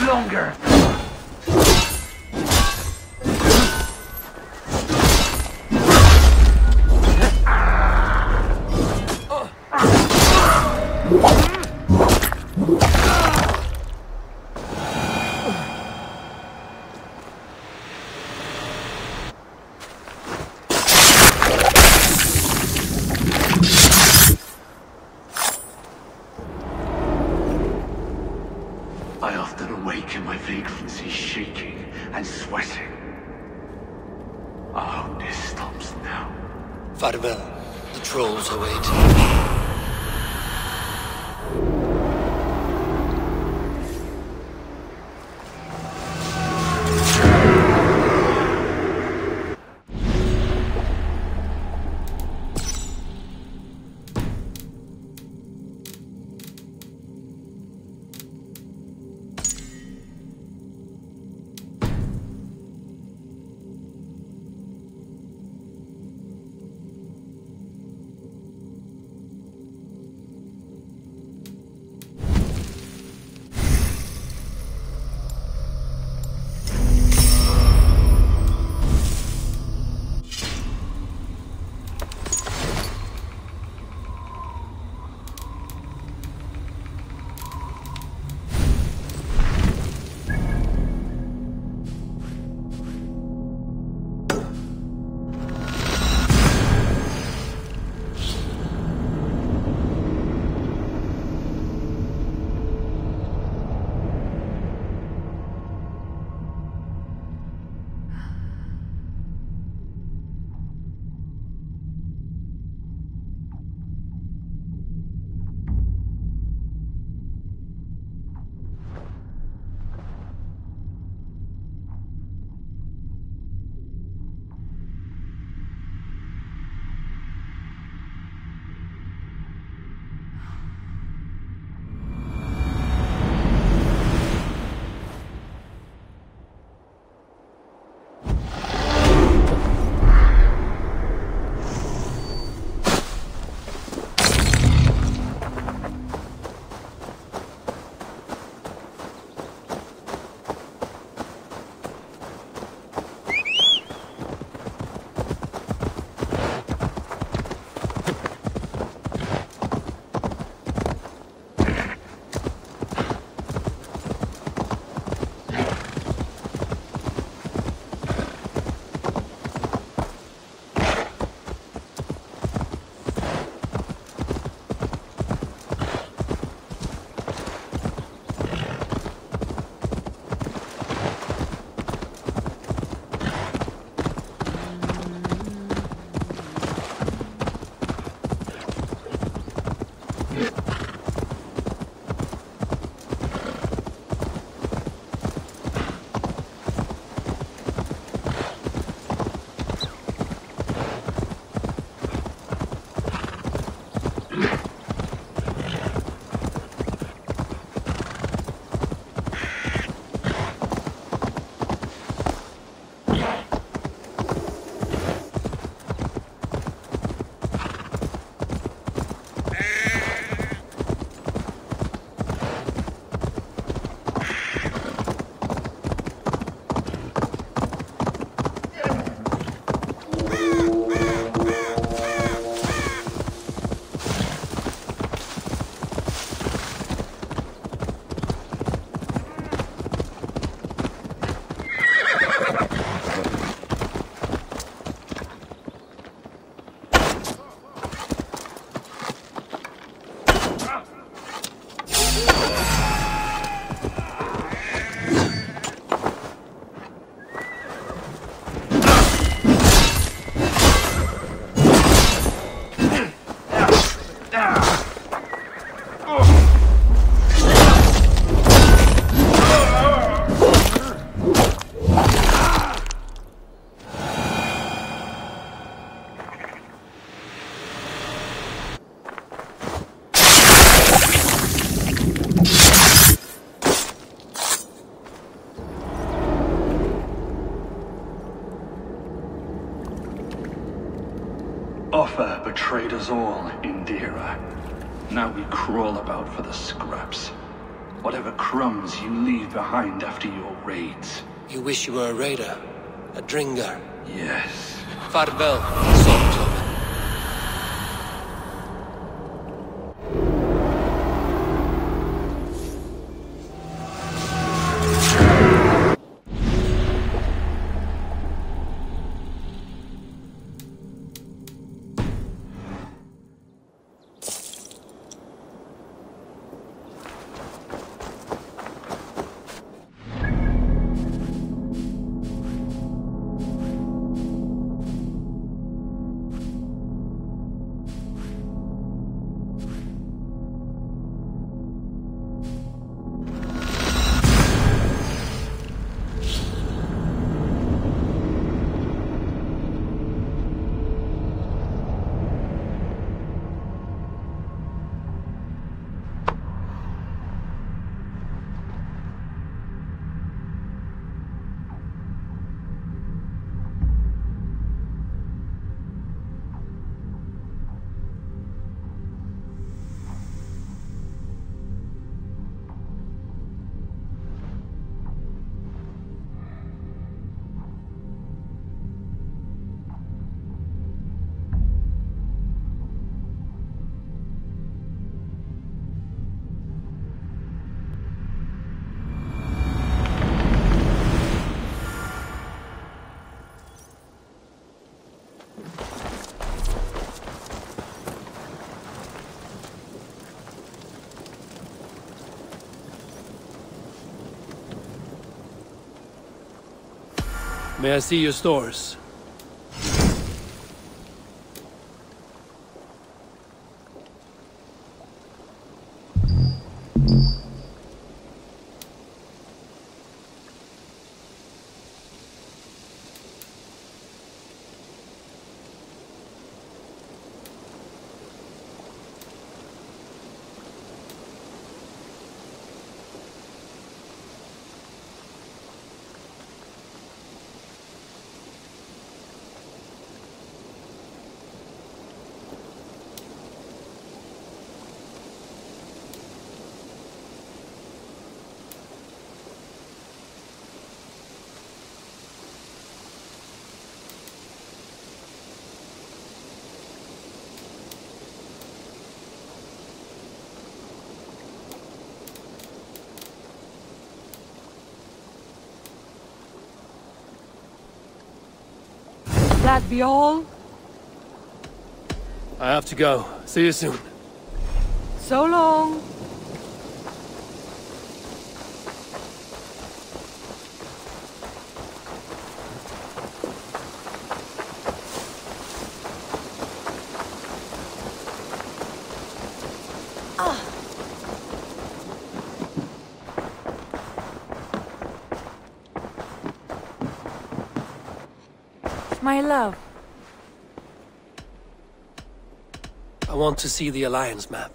Longer. I often awake in my vagrancy, shaking and sweating. I hope this stops now. Farewell. The trolls await. welfare betrayed us all, Indira. Now we crawl about for the scraps. Whatever crumbs you leave behind after your raids. You wish you were a raider, a dringar. Yes. Farvel, Solklov. May I see your stores? That be all? I have to go. See you soon. So long. My love. I want to see the Alliance map.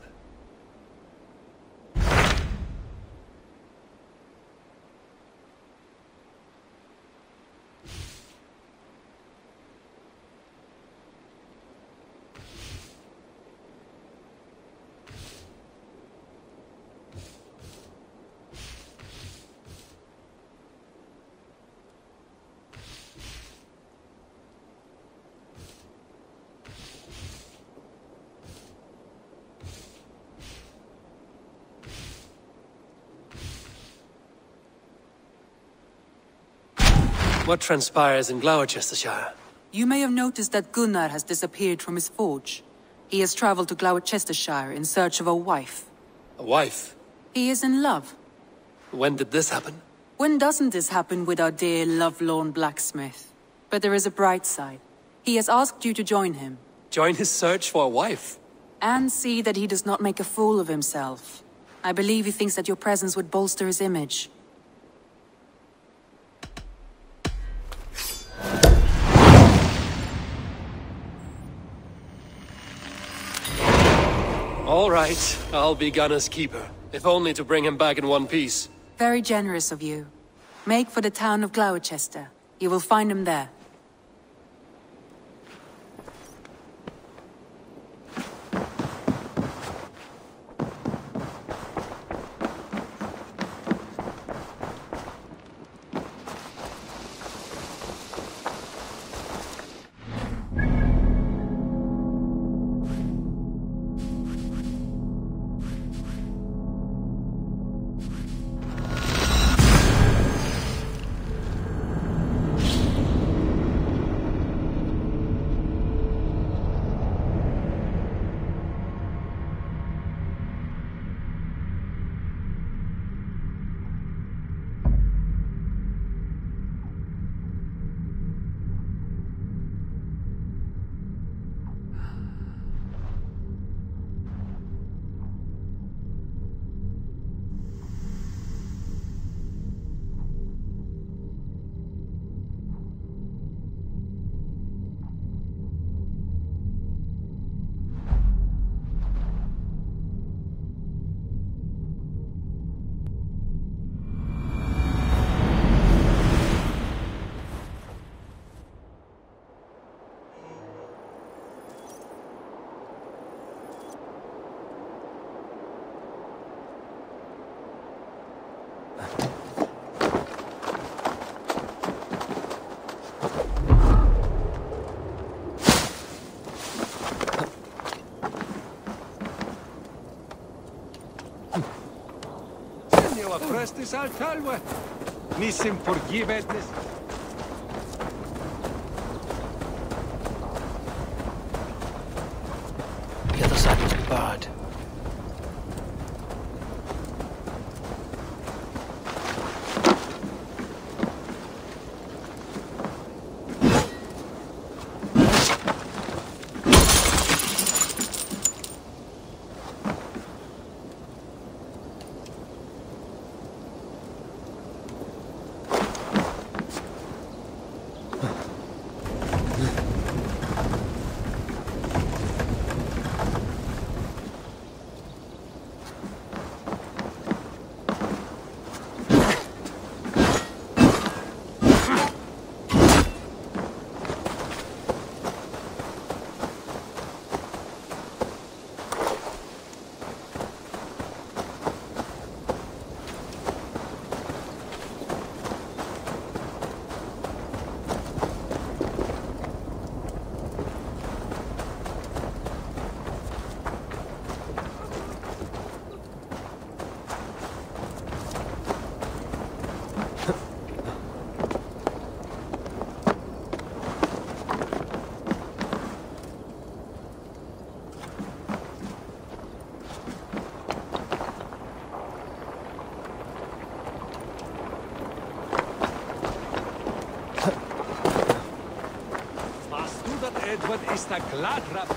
What transpires in Gloucestershire? You may have noticed that Gunnar has disappeared from his forge. He has traveled to Gloucestershire in search of a wife. A wife? He is in love. When did this happen? When doesn't this happen with our dear lovelorn blacksmith? But there is a bright side. He has asked you to join him. Join his search for a wife? And see that he does not make a fool of himself. I believe he thinks that your presence would bolster his image. All right, I'll be Gunner's keeper, if only to bring him back in one piece. Very generous of you. Make for the town of Gloucester. You will find him there. restis altalwe. Nisim forgiveness. The other side must be barred. Edward is the glad rap.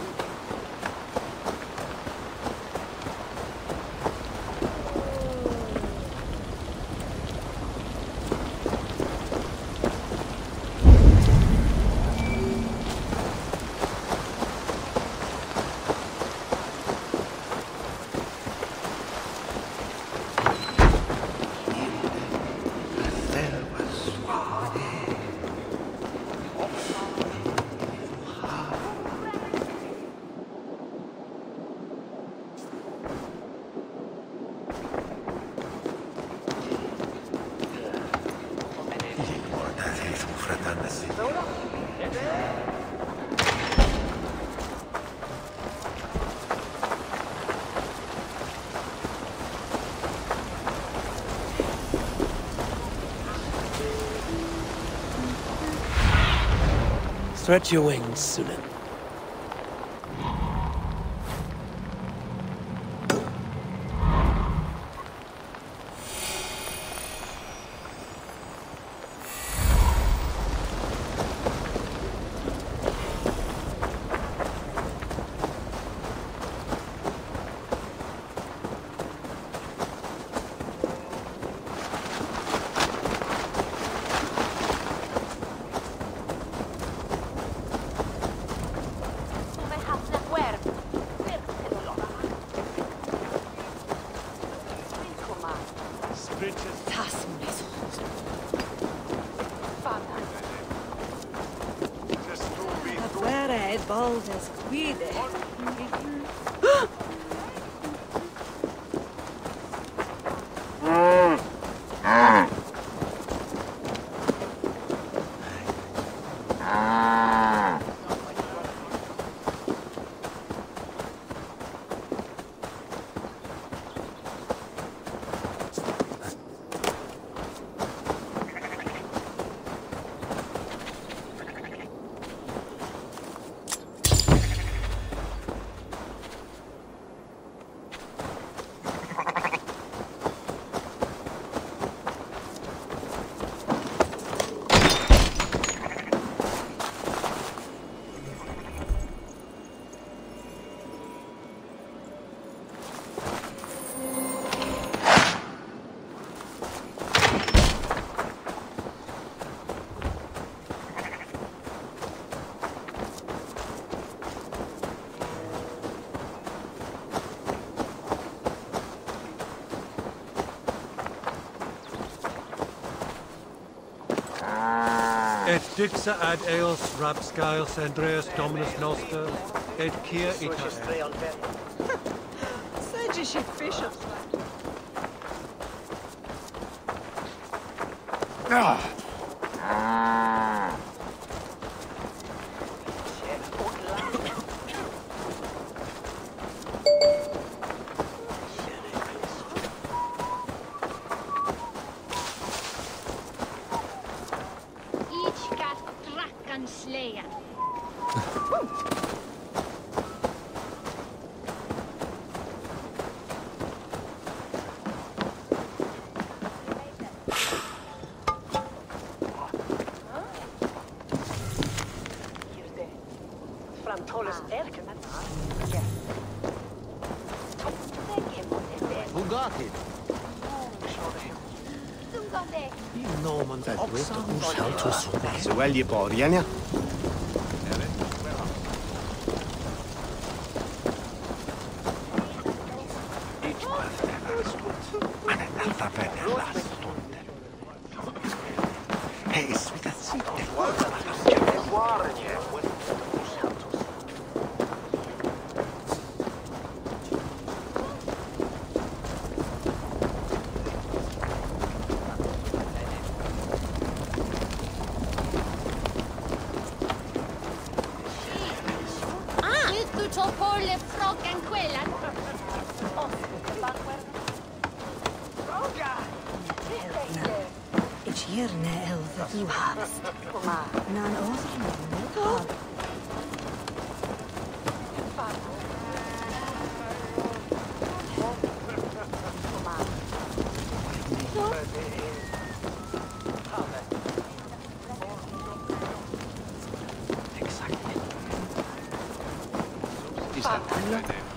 Stretch your wings, Sunan. Baldas, cuide. Et dixa ad eos rapscaios Andreas Dominus Noster, et kia ita. Seja she fisher. can slay it. Så väljer borgen, ja.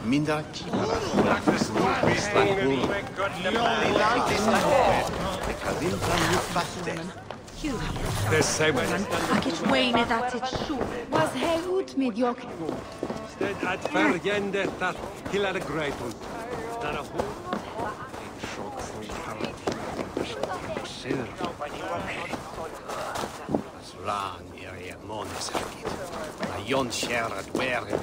Minder The same way. Akit wejne dat it-xu. Was hehut mediocre. Stead at vergende that he'll had a great one. Not a whole. Slan er monesakit. Na jon sherad weren.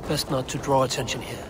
Best not to draw attention here.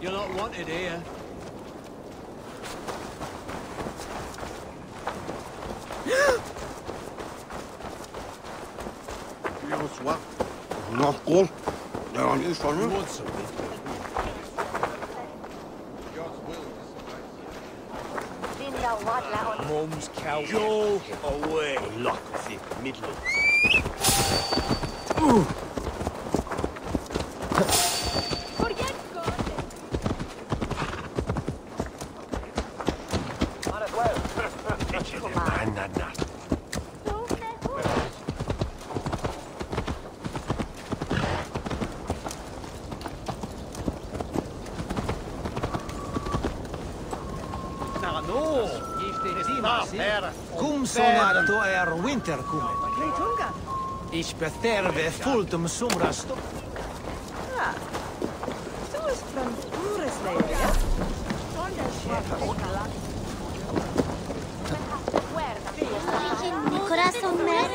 You're not wanted here. Bonsoir. Non, con. Alors, il est charmant. Mom's cow. Go away. Lock of it, middle. Cum sonato winter cumen. Greitunga. Ich betherve fultum sumrasto. Ah. Du bist von Uresley, ja? Corazon mer.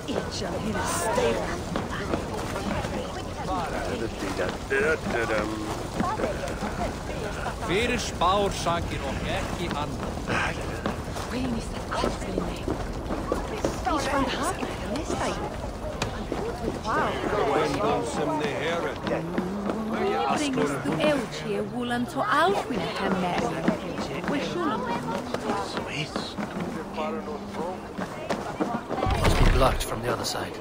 Ich shall hit a stable. Fyrir spár sakir og ekki annar. Ich von Hagen, nästa ju. Brings du euchi wulan to alfwin hemmer. Must be blocked from the other side.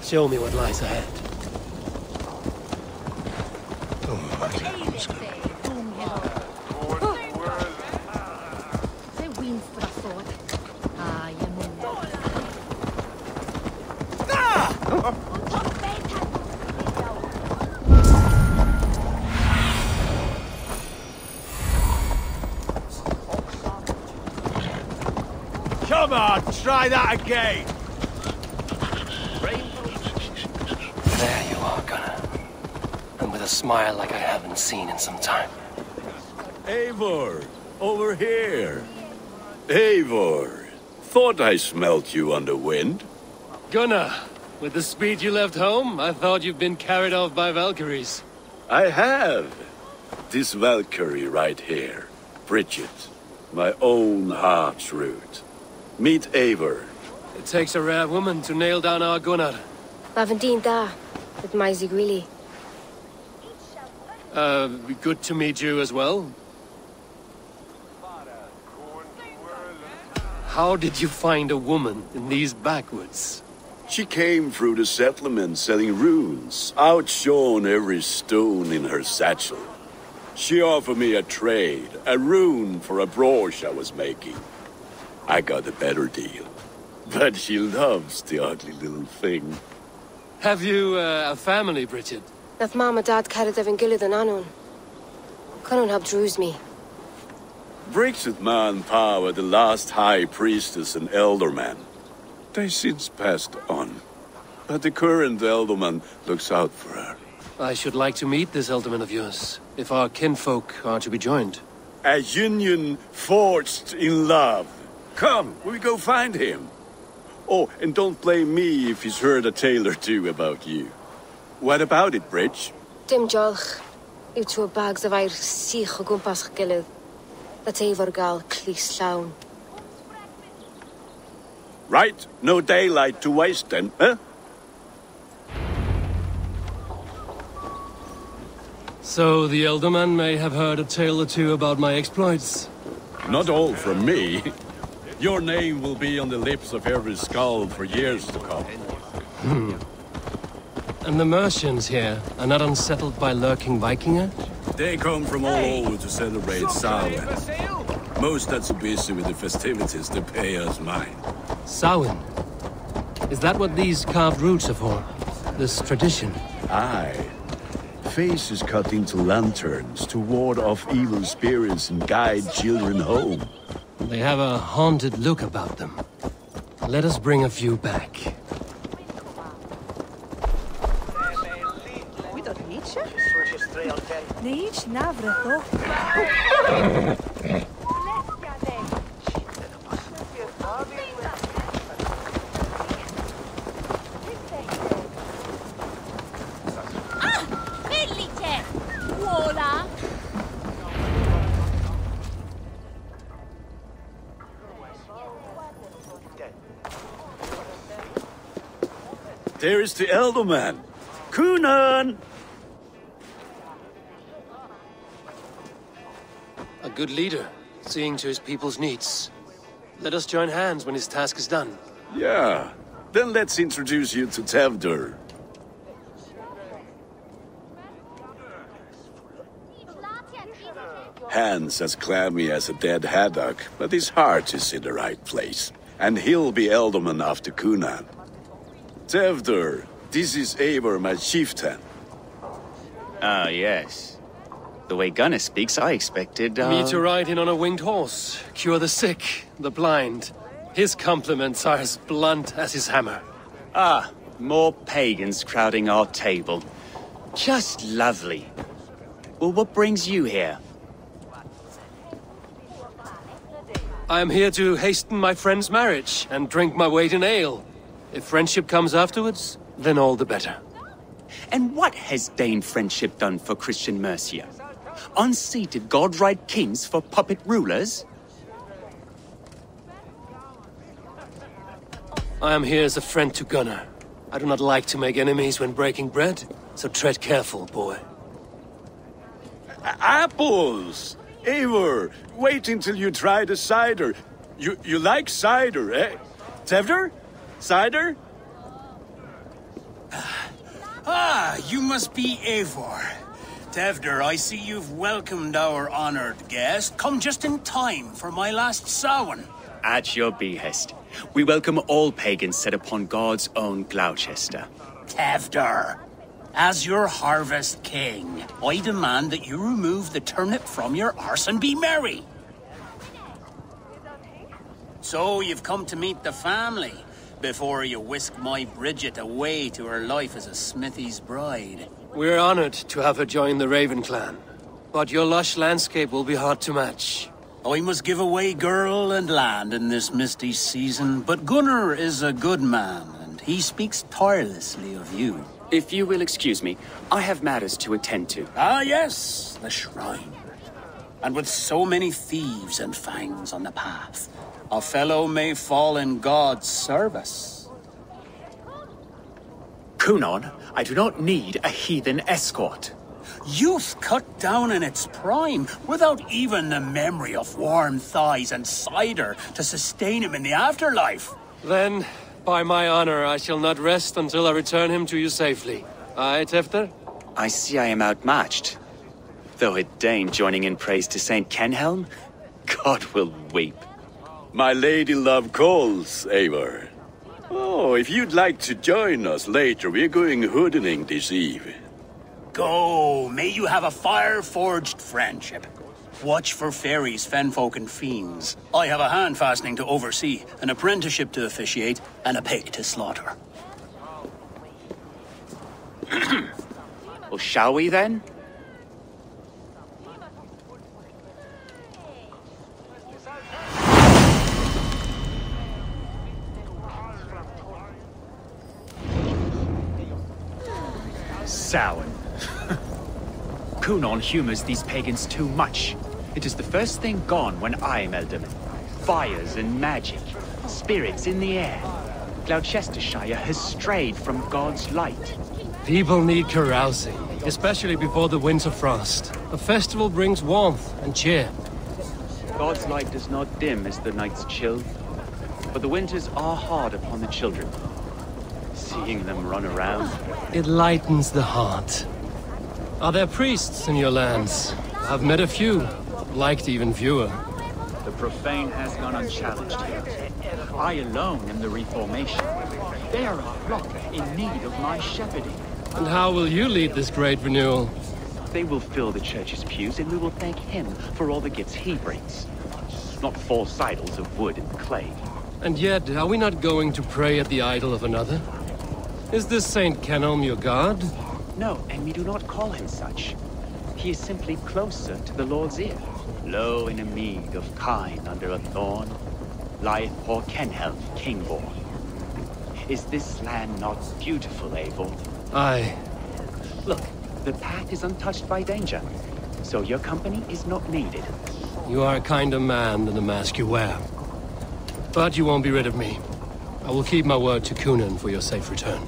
Show me what lies ahead. Come on, try that again. There you are, Gunnar. And with a smile like I haven't seen in some time. Eivor, over here. Eivor, thought I smelt you on the wind. Gunnar, with the speed you left home, I thought you'd been carried off by Valkyries. I have. This Valkyrie right here, Bridget, my own heart's root. Meet Eivor. It takes a rare woman to nail down our Gunnar. Lavendine da, with my Zigrili. Good to meet you as well. How did you find a woman in these backwoods? She came through the settlement selling runes, outshone every stone in her satchel. She offered me a trade, a rune for a brooch I was making. I got a better deal. But she loves the ugly little thing. Have you a family, Bridget? Nath Mom and Dad carried Evan Gillard and Anun. Conun helped druise me. Bridget Man Pa were the last high priestess and elderman. They since passed on. But the current elderman looks out for her. I should like to meet this elderman of yours, if our kinfolk are to be joined. A union forged in love. Come, we go find him. Oh, and don't blame me if he's heard a tale or two about you. What about it, Bridge? Dim jolch. You two bags of air sich o gwmpas gilydd. That Eivor gal clis llawn. Right, no daylight to waste then, huh? So the elderman may have heard a tale or two about my exploits. Not all from me. Your name will be on the lips of every skull for years to come. And the merchants here are not unsettled by lurking Vikinger? They come from all over to celebrate Samhain. Most are so busy with the festivities they pay us mind. Samhain? Is that what these carved roots are for? This tradition? Aye. Faces cut into lanterns to ward off evil spirits and guide children home. They have a haunted look about them. Let us bring a few back. We don't need you. Need navre there is the elder man. Kunan! A good leader, seeing to his people's needs. Let us join hands when his task is done. Yeah. Then let's introduce you to Tevder. Hands as clammy as a dead haddock, but his heart is in the right place. And he'll be Elderman after Kunan. Tevder, this is Eivor, my chieftain. Ah, yes. The way Gunnar speaks, I expected, Me to ride in on a winged horse, cure the sick, the blind. His compliments are as blunt as his hammer. Ah, more pagans crowding our table. Just lovely. Well, what brings you here? I am here to hasten my friend's marriage and drink my weight in ale. If friendship comes afterwards, then all the better. And what has Dane friendship done for Christian Mercia? Unseated godright kings for puppet rulers? I am here as a friend to Gunnar. I do not like to make enemies when breaking bread, so tread careful, boy. Apples! Eivor, wait until you try the cider. You like cider, eh? Tevder? Cider? Ah, you must be Eivor. Tevder, I see you've welcomed our honored guest. Come just in time for my last Samhain. At your behest. We welcome all pagans set upon God's own Gloucester. Tevder, as your harvest king, I demand that you remove the turnip from your arse and be merry. So you've come to meet the family before you whisk my Bridget away to her life as a smithy's bride. We're honored to have her join the Raven clan, but your lush landscape will be hard to match. I must give away girl and land in this misty season, but Gunnar is a good man, and he speaks tirelessly of you. If you will excuse me, I have matters to attend to. Ah, yes, the shrine. And with so many thieves and fangs on the path, a fellow may fall in God's service. Kunan, I do not need a heathen escort. Youth cut down in its prime, without even the memory of warm thighs and cider to sustain him in the afterlife. Then, by my honor, I shall not rest until I return him to you safely. Aye, Tefter? I see I am outmatched. Though a Dane joining in praise to Saint Kenhelm, God will weep. My lady love calls, Eivor. Oh, if you'd like to join us later, we're going hoodening this eve. Go, may you have a fire-forged friendship. Watch for fairies, fenfolk, and fiends. I have a hand fastening to oversee, an apprenticeship to officiate, and a pig to slaughter. Well, shall we then? Samhain. Kunan humors these pagans too much. It is the first thing gone when I am Elderman. Fires and magic, spirits in the air. Gloucestershire has strayed from God's light. People need carousing, especially before the winter frost. A festival brings warmth and cheer. God's light does not dim as the nights chill, but the winters are hard upon the children. Seeing them run around, it lightens the heart. Are there priests in your lands? I've met a few, liked even fewer. The profane has gone unchallenged here. I alone am the reformation. They are a flock in need of my shepherding. And how will you lead this great renewal? They will fill the church's pews, and we will thank him for all the gifts he brings. Not false idols of wood and clay. And yet, are we not going to pray at the idol of another? Is this Saint Kenhelm your god? No, and we do not call him such. He is simply closer to the Lord's ear. Low in a mead of kine under a thorn, lieth poor Kenhelm, king-born. Is this land not beautiful, Eivor? Aye. Look, the path is untouched by danger, so your company is not needed. You are a kinder man than the mask you wear. But you won't be rid of me. I will keep my word to Kunan for your safe return.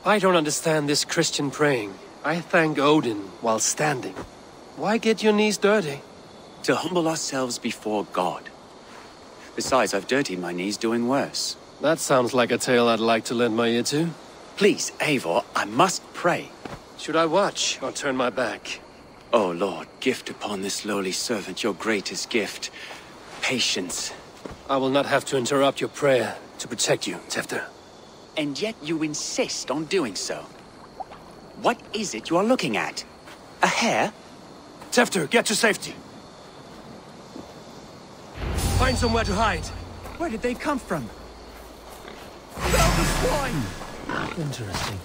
I don't understand this Christian praying. I thank Odin while standing. Why get your knees dirty? To humble ourselves before God. Besides, I've dirtied my knees doing worse. That sounds like a tale I'd like to lend my ear to. Please, Eivor, I must pray. Should I watch or turn my back? Oh, Lord, gift upon this lowly servant your greatest gift. Patience. I will not have to interrupt your prayer to protect you, Tefter. And yet you insist on doing so. What is it you are looking at? A hare? Tefter, get to safety. Find somewhere to hide. Where did they come from? Interesting.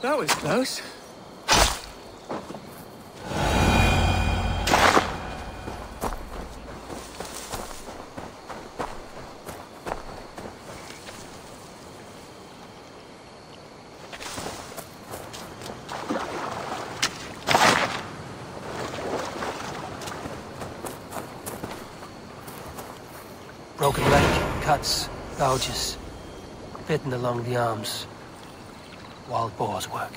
That was close. Broken leg, cuts, gouges, bitten along the arms. Wild boar's work.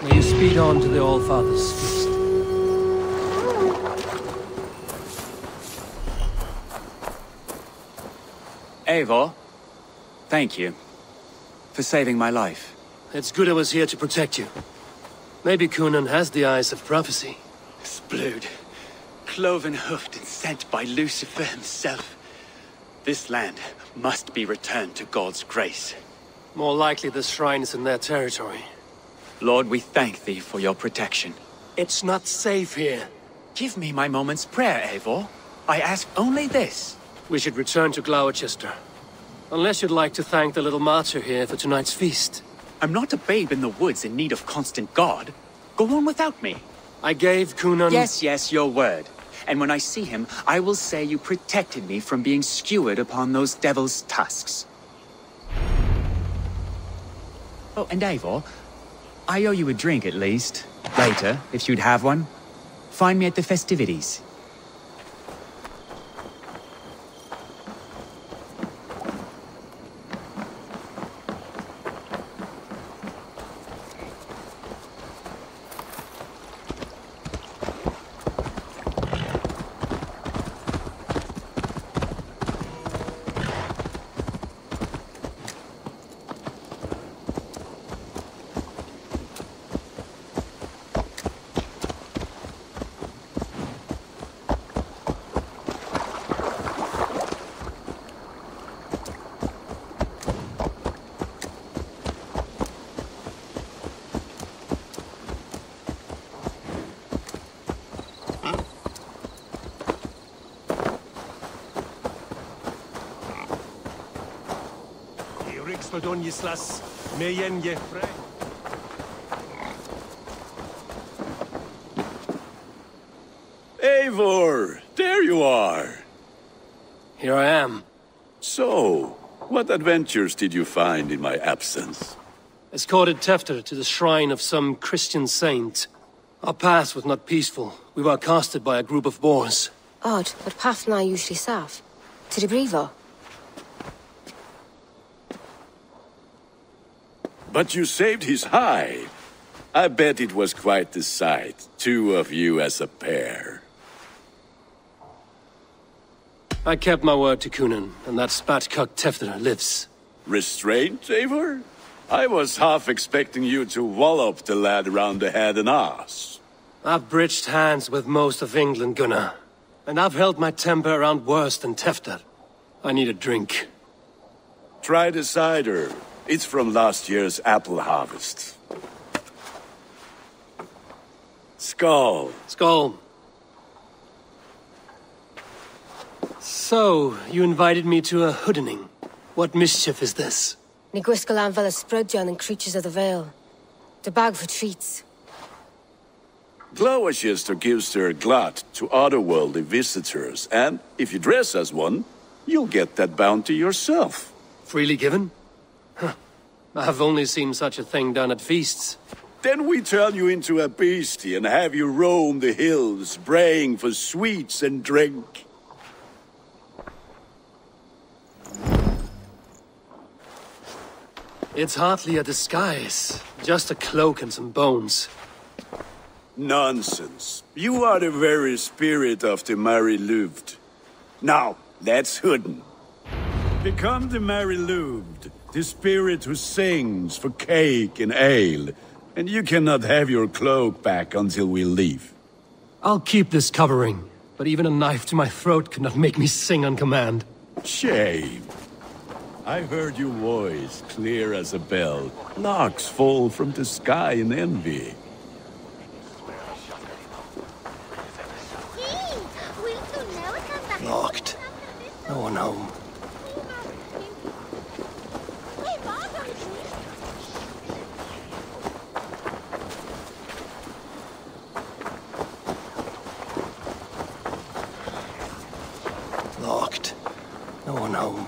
May you speed on to the All-Father's feast. Eivor, thank you for saving my life. It's good I was here to protect you. Maybe Kunan has the eyes of prophecy. Splood, cloven-hoofed and sent by Lucifer himself. This land must be returned to God's grace. More likely the shrine is in their territory. Lord, we thank thee for your protection. It's not safe here. Give me my moment's prayer, Eivor. I ask only this. We should return to Gloucester. Unless you'd like to thank the little martyr here for tonight's feast. I'm not a babe in the woods in need of constant guard. Go on without me. I gave Kunan... Yes, your word. And when I see him, I will say you protected me from being skewered upon those devil's tusks. Oh, and Eivor, I owe you a drink at least. Later, if you'd have one. Find me at the festivities. Briggs for Donislas. Meyen ye frey. Eivor, there you are. Here I am. So, what adventures did you find in my absence? Escorted Tefter to the shrine of some Christian saint. Our path was not peaceful. We were accosted by a group of boars. Odd, but path na usually safe. To the Brevo. But you saved his hide. I bet it was quite the sight. Two of you as a pair. I kept my word to Kunan, and that spatcock Tefter lives. Restraint, Eivor? I was half expecting you to wallop the lad around the head and ass. I've bridged hands with most of England, Gunnar. And I've held my temper around worse than Tefter. I need a drink. Try the cider. It's from last year's apple harvest. Skull. Skull. So, you invited me to a hoodening. What mischief is this? Ni gwisgalan fel ysbrydion and creatures of the Vale. The bag for treats. Glowachester gives their glut to otherworldly visitors, and if you dress as one, you'll get that bounty yourself. Freely given? Huh. I've only seen such a thing done at feasts. Then we turn you into a beastie and have you roam the hills, braying for sweets and drink. It's hardly a disguise. Just a cloak and some bones. Nonsense. You are the very spirit of the Mary Louved. Now, let's hooden. Become the Mary Louved, the spirit who sings for cake and ale, and you cannot have your cloak back until we leave. I'll keep this covering, but even a knife to my throat could not make me sing on command. Shame. I heard your voice clear as a bell. Larks fall from the sky in envy. Locked. No one home. Locked. No one home.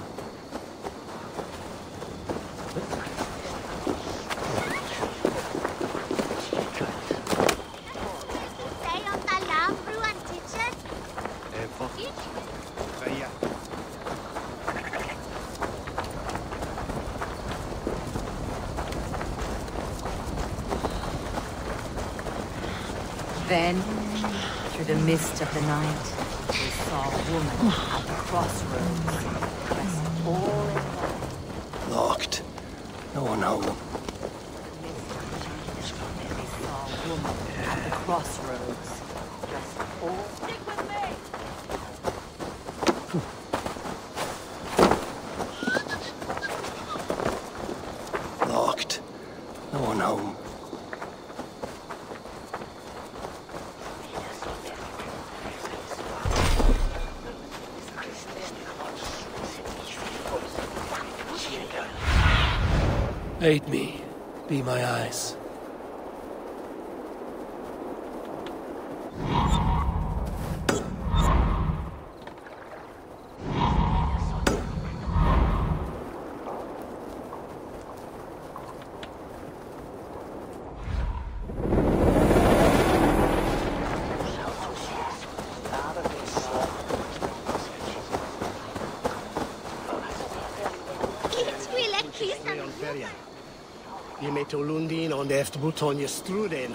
Then, through the mist of the night, we saw a woman at the crossroads, dressed all in white. Locked. No one home. We saw a woman at the crossroads, dressed all... Stick with me! Locked. No one home. Aid me. Be my eyes. Je met Olundin on de efter butonje strude nu.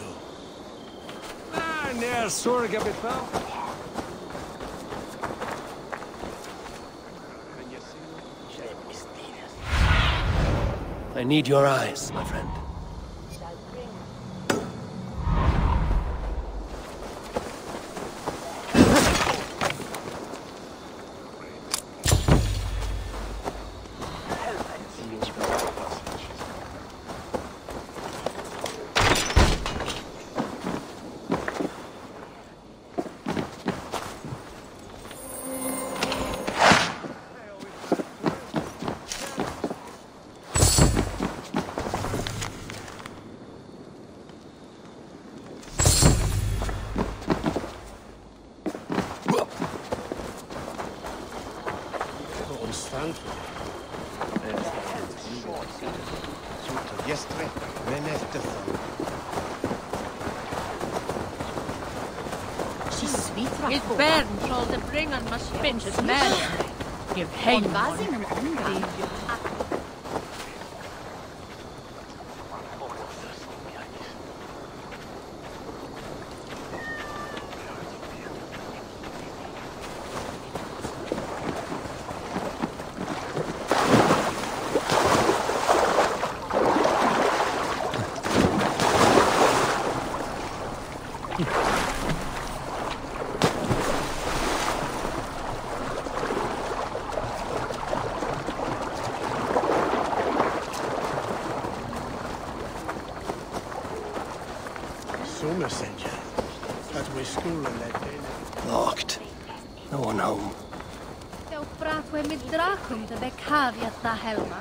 Ner sorga betal. I need your eyes, my friend. Jestre, men efter It burns all the bring on must spin to smell. Give hate one. Locked. No one home. Dewch bratwe mit drachum de bekaviat na helma.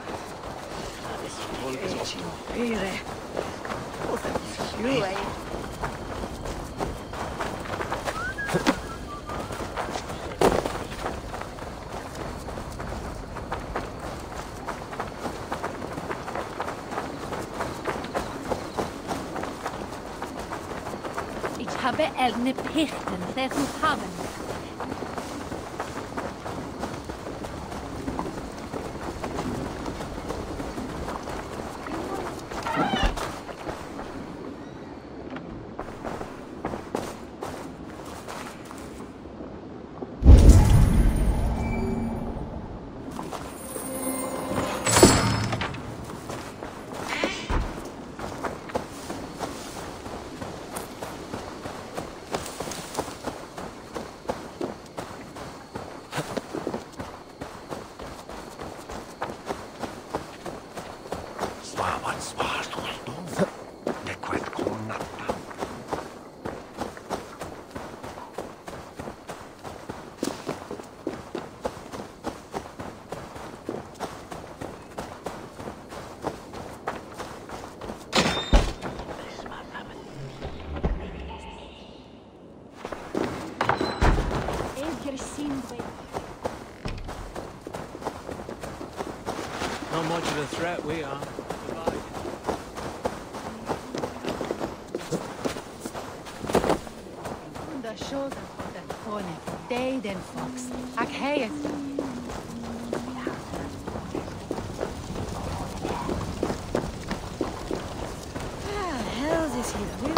Ich habe eine Pichten, der zu haben. Not much of a threat, we are. The shoulder for the corner, day then fox. I hate it. Hell, this here.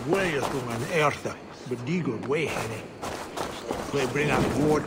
Way is going on earth, but die go way ahead. We bring up board.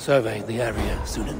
survey the area, Sunan.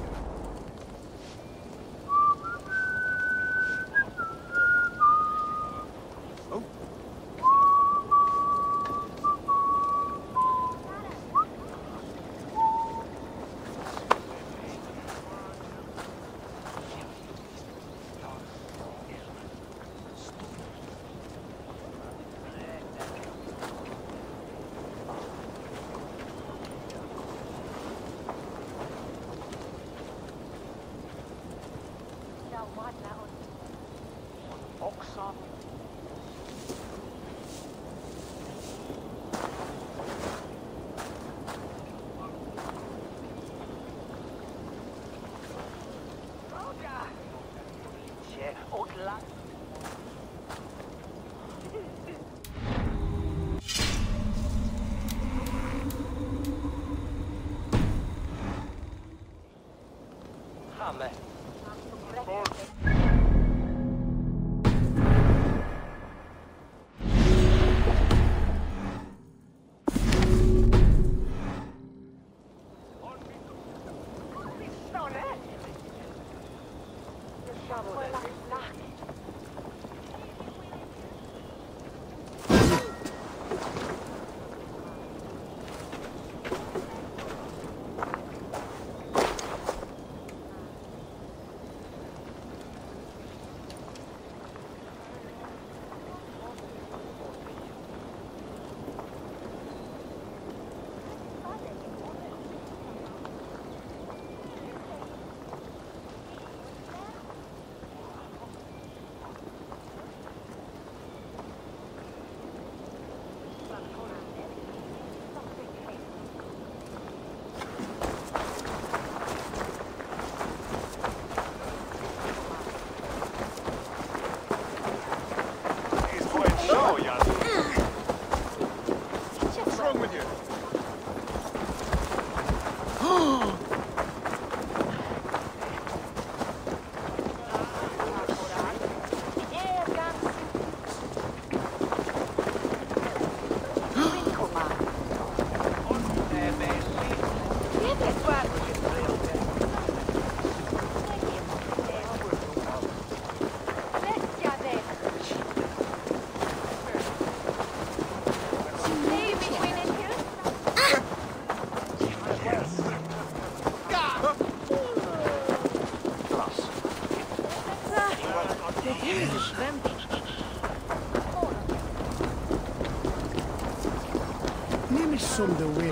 Some the willing.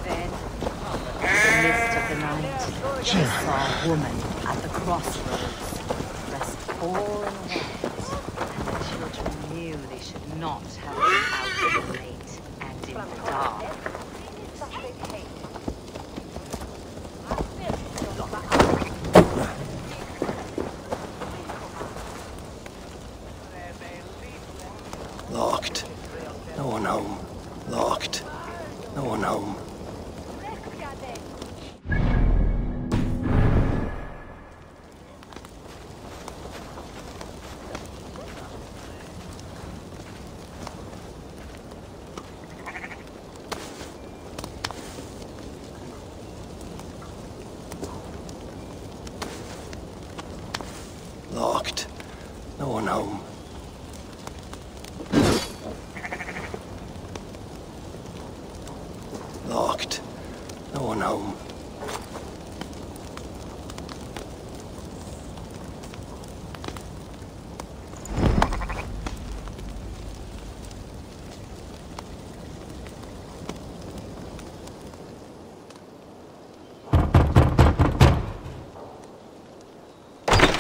Then, in the mist of the night, she saw a woman at the crossroads, dressed all in white, and the children knew they should not have been out in the late and in the dark. Locked. No one home. Locked. No one home. Locked. No one home. Locked. No one home.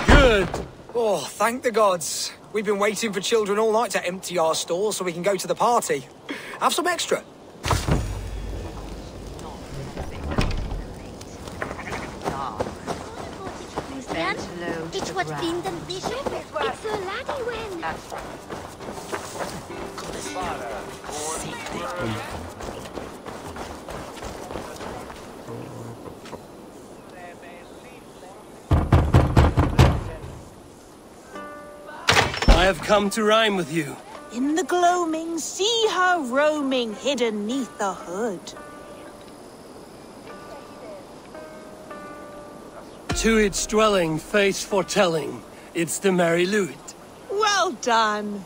Good! Oh, thank the gods. We've been waiting for children all night to empty our stores so we can go to the party. Have some extra. It's what Bindon Bishop. It's a laddie when. That's right. I have come to rhyme with you. In the gloaming, see her roaming hidden neath the hood. To its dwelling, face foretelling, it's the merry lute. Well done.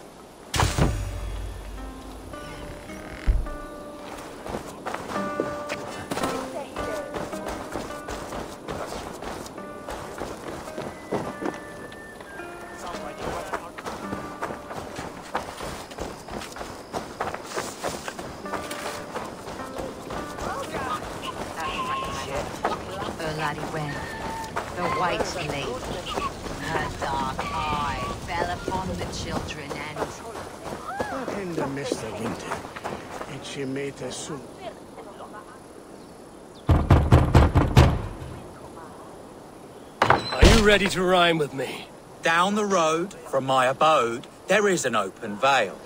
Are you ready to rhyme with me? Down the road from my abode, there is an open vale.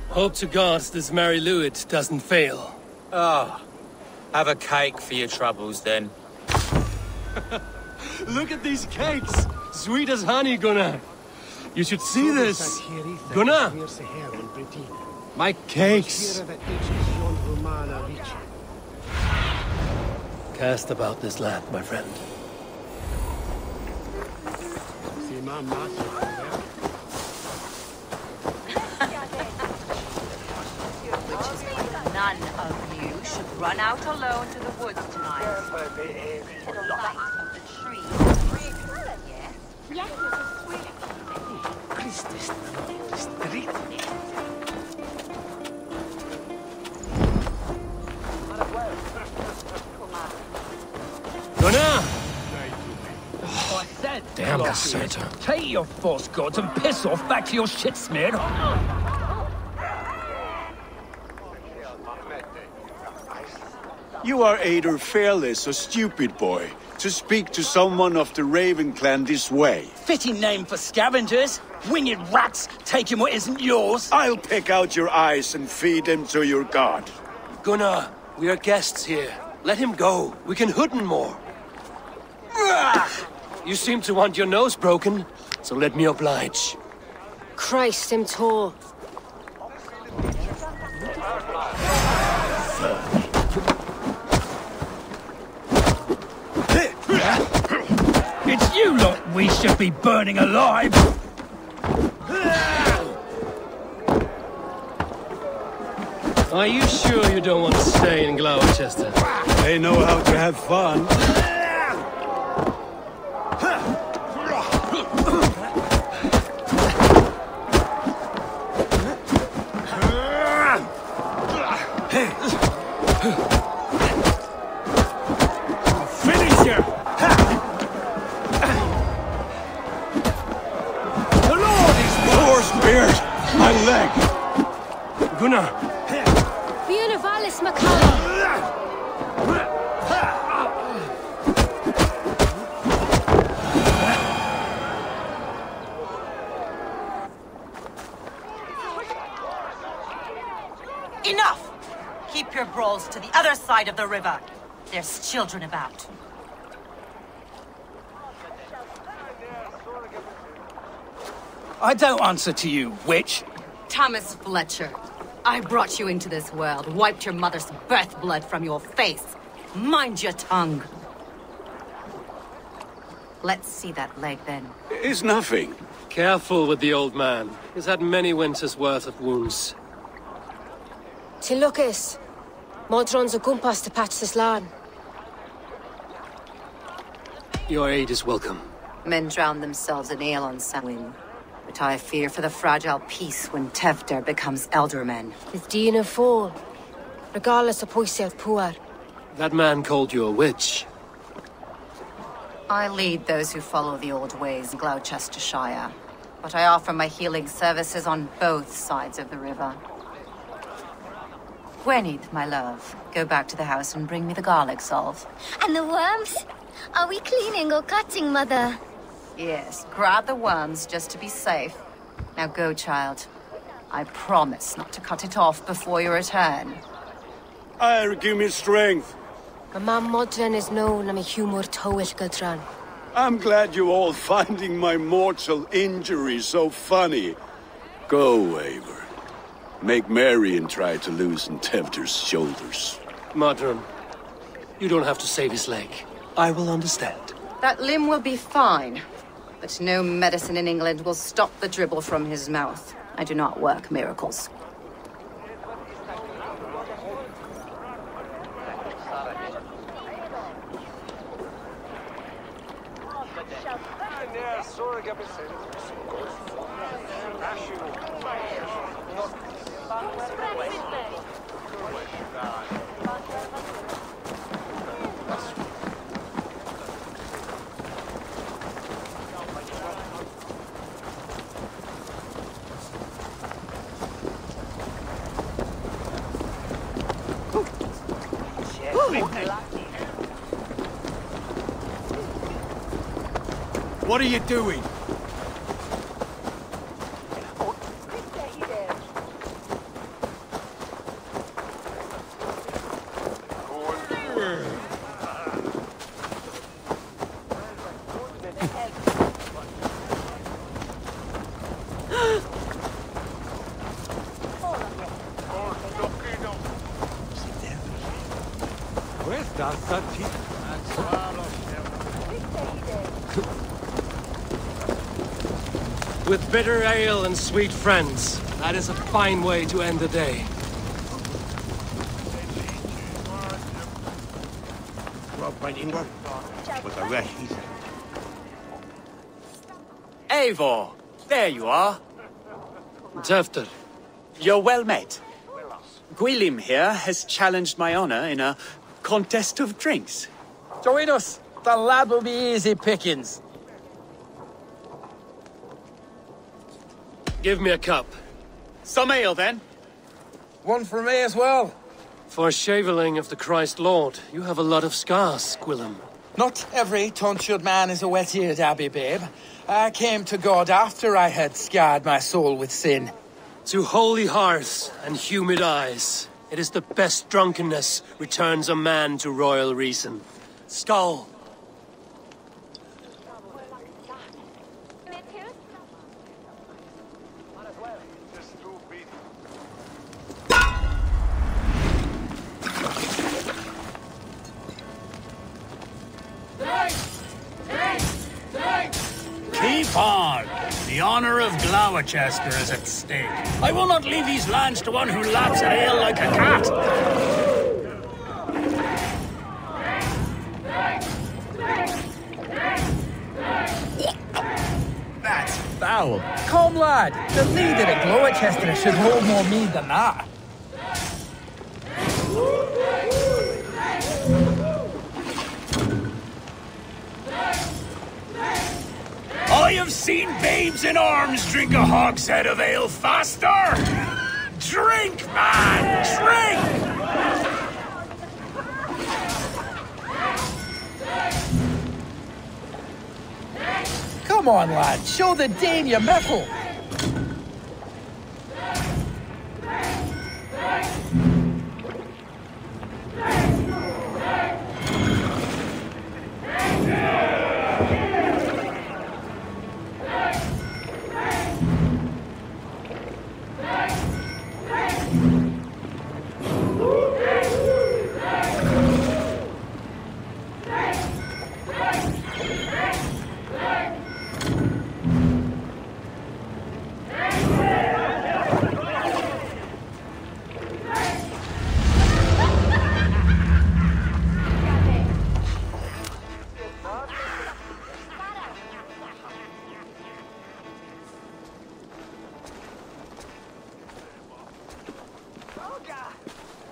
Hope to gods this merry Lewit doesn't fail. Ah, have a cake for your troubles then. Look at these cakes! Sweet as honey, Gunnar. You should see this. Gunnar! My cakes! Cast about this land, my friend. None of you should run out alone to the woods tonight. To the light of the tree. Yes? Gunnar! I said, damn Cassandra. Take your false gods and piss off back to your shit smeared. You are either fearless or stupid, boy, to speak to someone of the Raven clan this way. Fitting name for scavengers. Winged rats taking what isn't yours. I'll pick out your eyes and feed them to your god. Gunnar, we are guests here. Let him go. We can hood him more. You seem to want your nose broken, so let me oblige. Christ, him tall. It's you lot we should be burning alive. Are you sure you don't want to stay in Gloucester? They know how to have fun. Finish you! The Lord is Poor spears! My leg! Gunnar! Vienivalis Macaulay! Enough! Keep your brawls to the other side of the river. There's children about. I don't answer to you, witch. Thomas Fletcher, I brought you into this world, wiped your mother's birth blood from your face. Mind your tongue. Let's see that leg, then. It's nothing. Careful with the old man. He's had many winters' worth of wounds. To Lucas. Modron's a gumpas to patch this land. Your aid is welcome. Men drown themselves in ale on Samhain. But I fear for the fragile peace when Tevder becomes eldermen. Is Dean a fool? Regardless of Poisiel Puar. That man called you a witch. I lead those who follow the old ways in Gloucestershire. But I offer my healing services on both sides of the river. Gwenith, my love, go back to the house and bring me the garlic salve. And the worms? Are we cleaning or cutting, Mother? Yes, grab the worms just to be safe. Now go, child. I promise not to cut it off before you return. Give me strength. My mam Modron is known am a humor towel gadran. I'm glad you all finding my mortal injury so funny. Go, Eivor. Make merry and try to loosen Tevder's shoulders. Modron, you don't have to save his leg. I will understand. That limb will be fine. But no medicine in England will stop the dribble from his mouth. I do not work miracles. What are you doing? With bitter ale and sweet friends, that is a fine way to end the day. Eivor, there you are. Tevder. You're well met. Gwilym here has challenged my honor in a contest of drinks. Join us. The lad will be easy pickings. Give me a cup. Some ale, then. One for me as well. For shaveling of the Christ Lord, you have a lot of scars, Gwilym. Not every tonsured man is a wet-eared abbey, babe. I came to God after I had scarred my soul with sin. To holy hearths and humid eyes, it is the best drunkenness returns a man to royal reason. Skull. Keep on! The honor of Gloucester is at stake. I will not leave these lands to one who laps at ale like a cat. That's foul. Come, lad. The leader of Gloucester should hold more mead than that. I have seen babes in arms drink a hogshead of ale faster! Drink, man! Drink! Come on, lad. Show the Dane your mettle.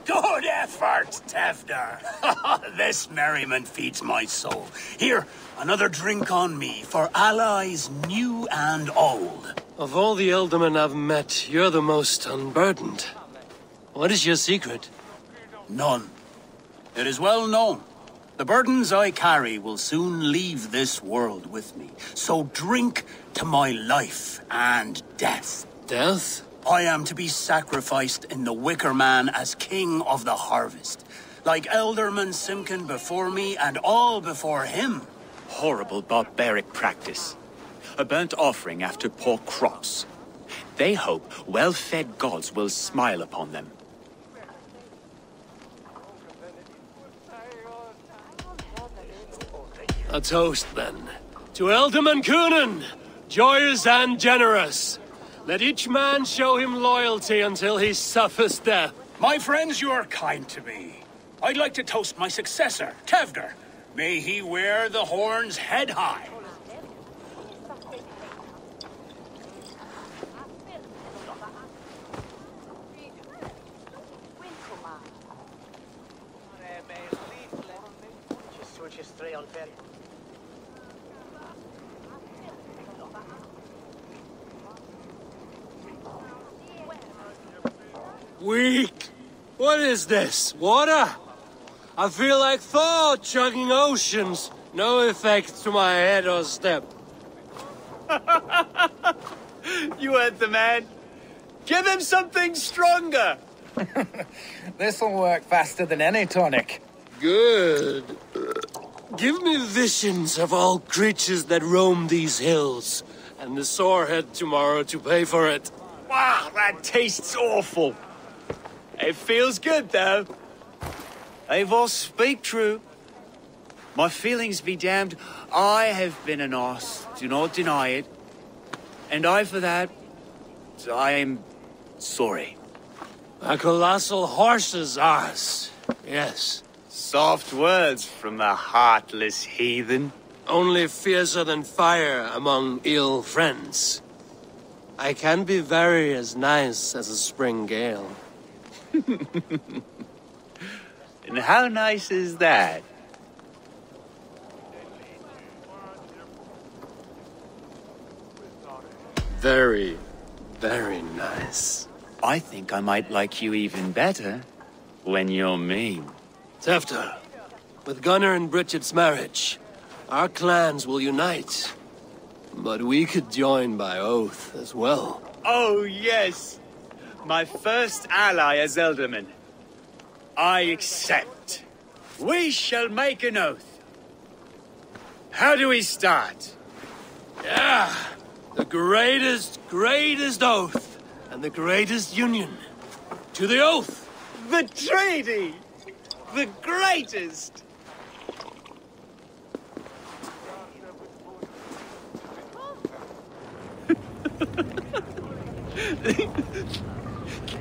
Good effort, Tevder. This merriment feeds my soul. Here, another drink on me for allies new and old. Of all the ealdormen I've met, you're the most unburdened. What is your secret? None. It is well known. The burdens I carry will soon leave this world with me. So drink to my life and death. Death? I am to be sacrificed in the Wicker Man as king of the harvest. Like Ealdorman Simkin before me and all before him. horrible barbaric practice. A burnt offering after poor crops. They hope well-fed gods will smile upon them. A toast, then. To Ealdorman Coonan, joyous and generous. Let each man show him loyalty until he suffers death. My friends, you are kind to me. I'd like to toast my successor, Tevder. May he wear the horns head high. Weak! What is this? Water? I feel like Thor chugging oceans. No effect to my head or step. You heard the man. Give him something stronger. This'll work faster than any tonic. Good. Give me visions of all creatures that roam these hills, and the sorehead tomorrow to pay for it. Wow, that tastes awful. It feels good, though. They all speak true. My feelings be damned. I have been an arse, do not deny it. And I, for that, I am sorry. A colossal horse's arse, yes. Soft words from the heartless heathen. Only fiercer than fire among ill friends. I can be very as nice as a spring gale. And how nice is that? Very, very nice. I think I might like you even better when you're mean. Tefter, with Gunnar and Bridget's marriage, our clans will unite. But we could join by oath as well. Oh, yes. My first ally as Ealdorman. I accept. We shall make an oath. How do we start? Yeah, the greatest oath, and the greatest union. To the oath! The treaty! The greatest!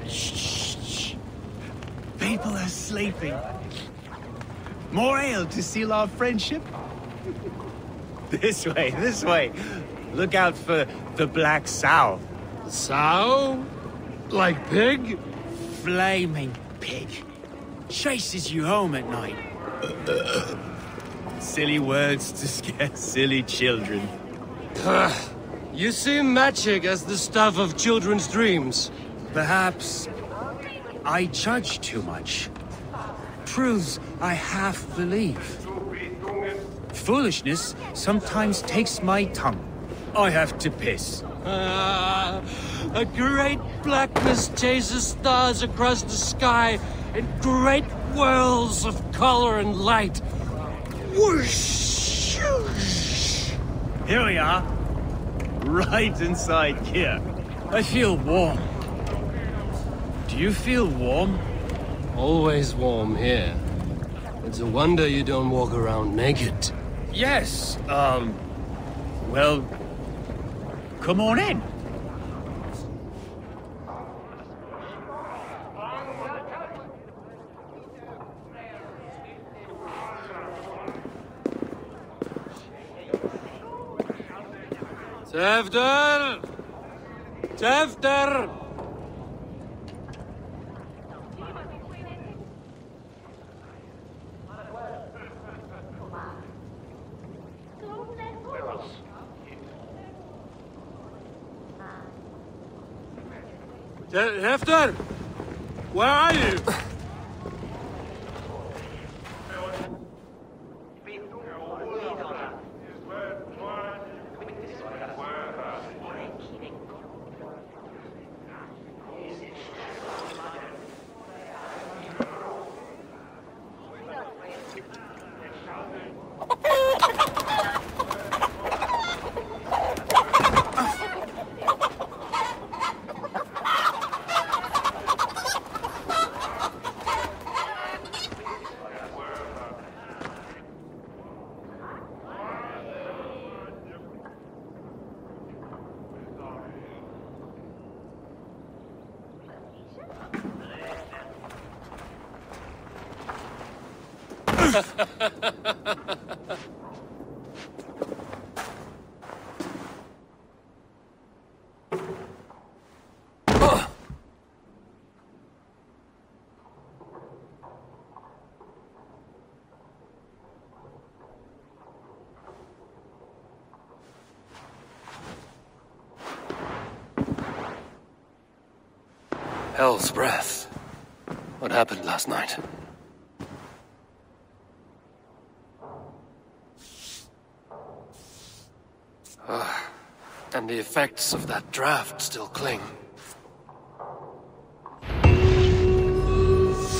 Shh. People are sleeping. More ale to seal our friendship? This way. Look out for the black sow. Sow? Like pig? Flaming pig. Chases you home at night. Silly words to scare silly children. You see magic as the stuff of children's dreams. Perhaps I judge too much. Truths I half believe. Foolishness sometimes takes my tongue. I have to piss. A great blackness chases stars across the sky in great whirls of color and light. Whoosh! Here we are. Right inside here. I feel warm. Do you feel warm? Always warm here. It's a wonder you don't walk around naked. Yes, well, come on in. Tefter! Tefter! Tefter! Where are you? Hell's breath. What happened last night? And the effects of that draft still cling.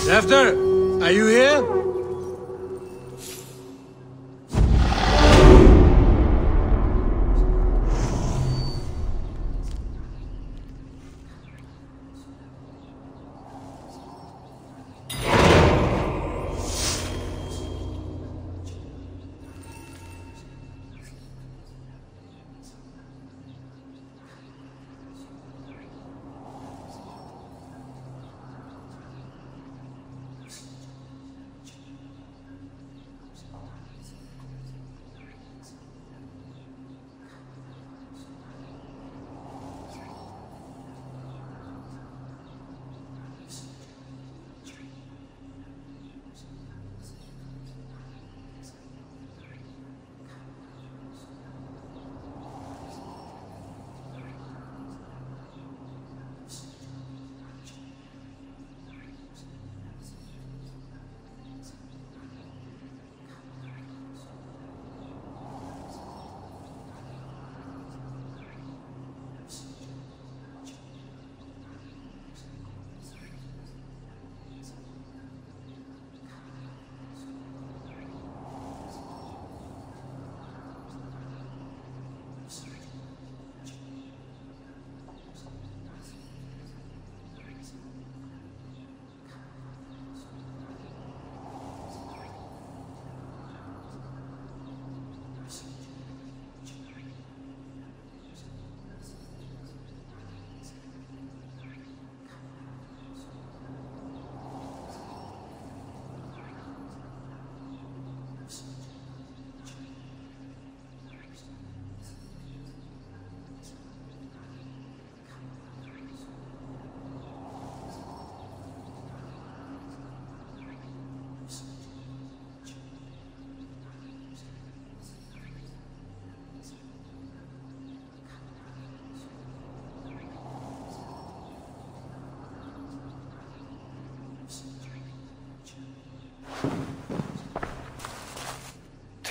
Tefter, are you here?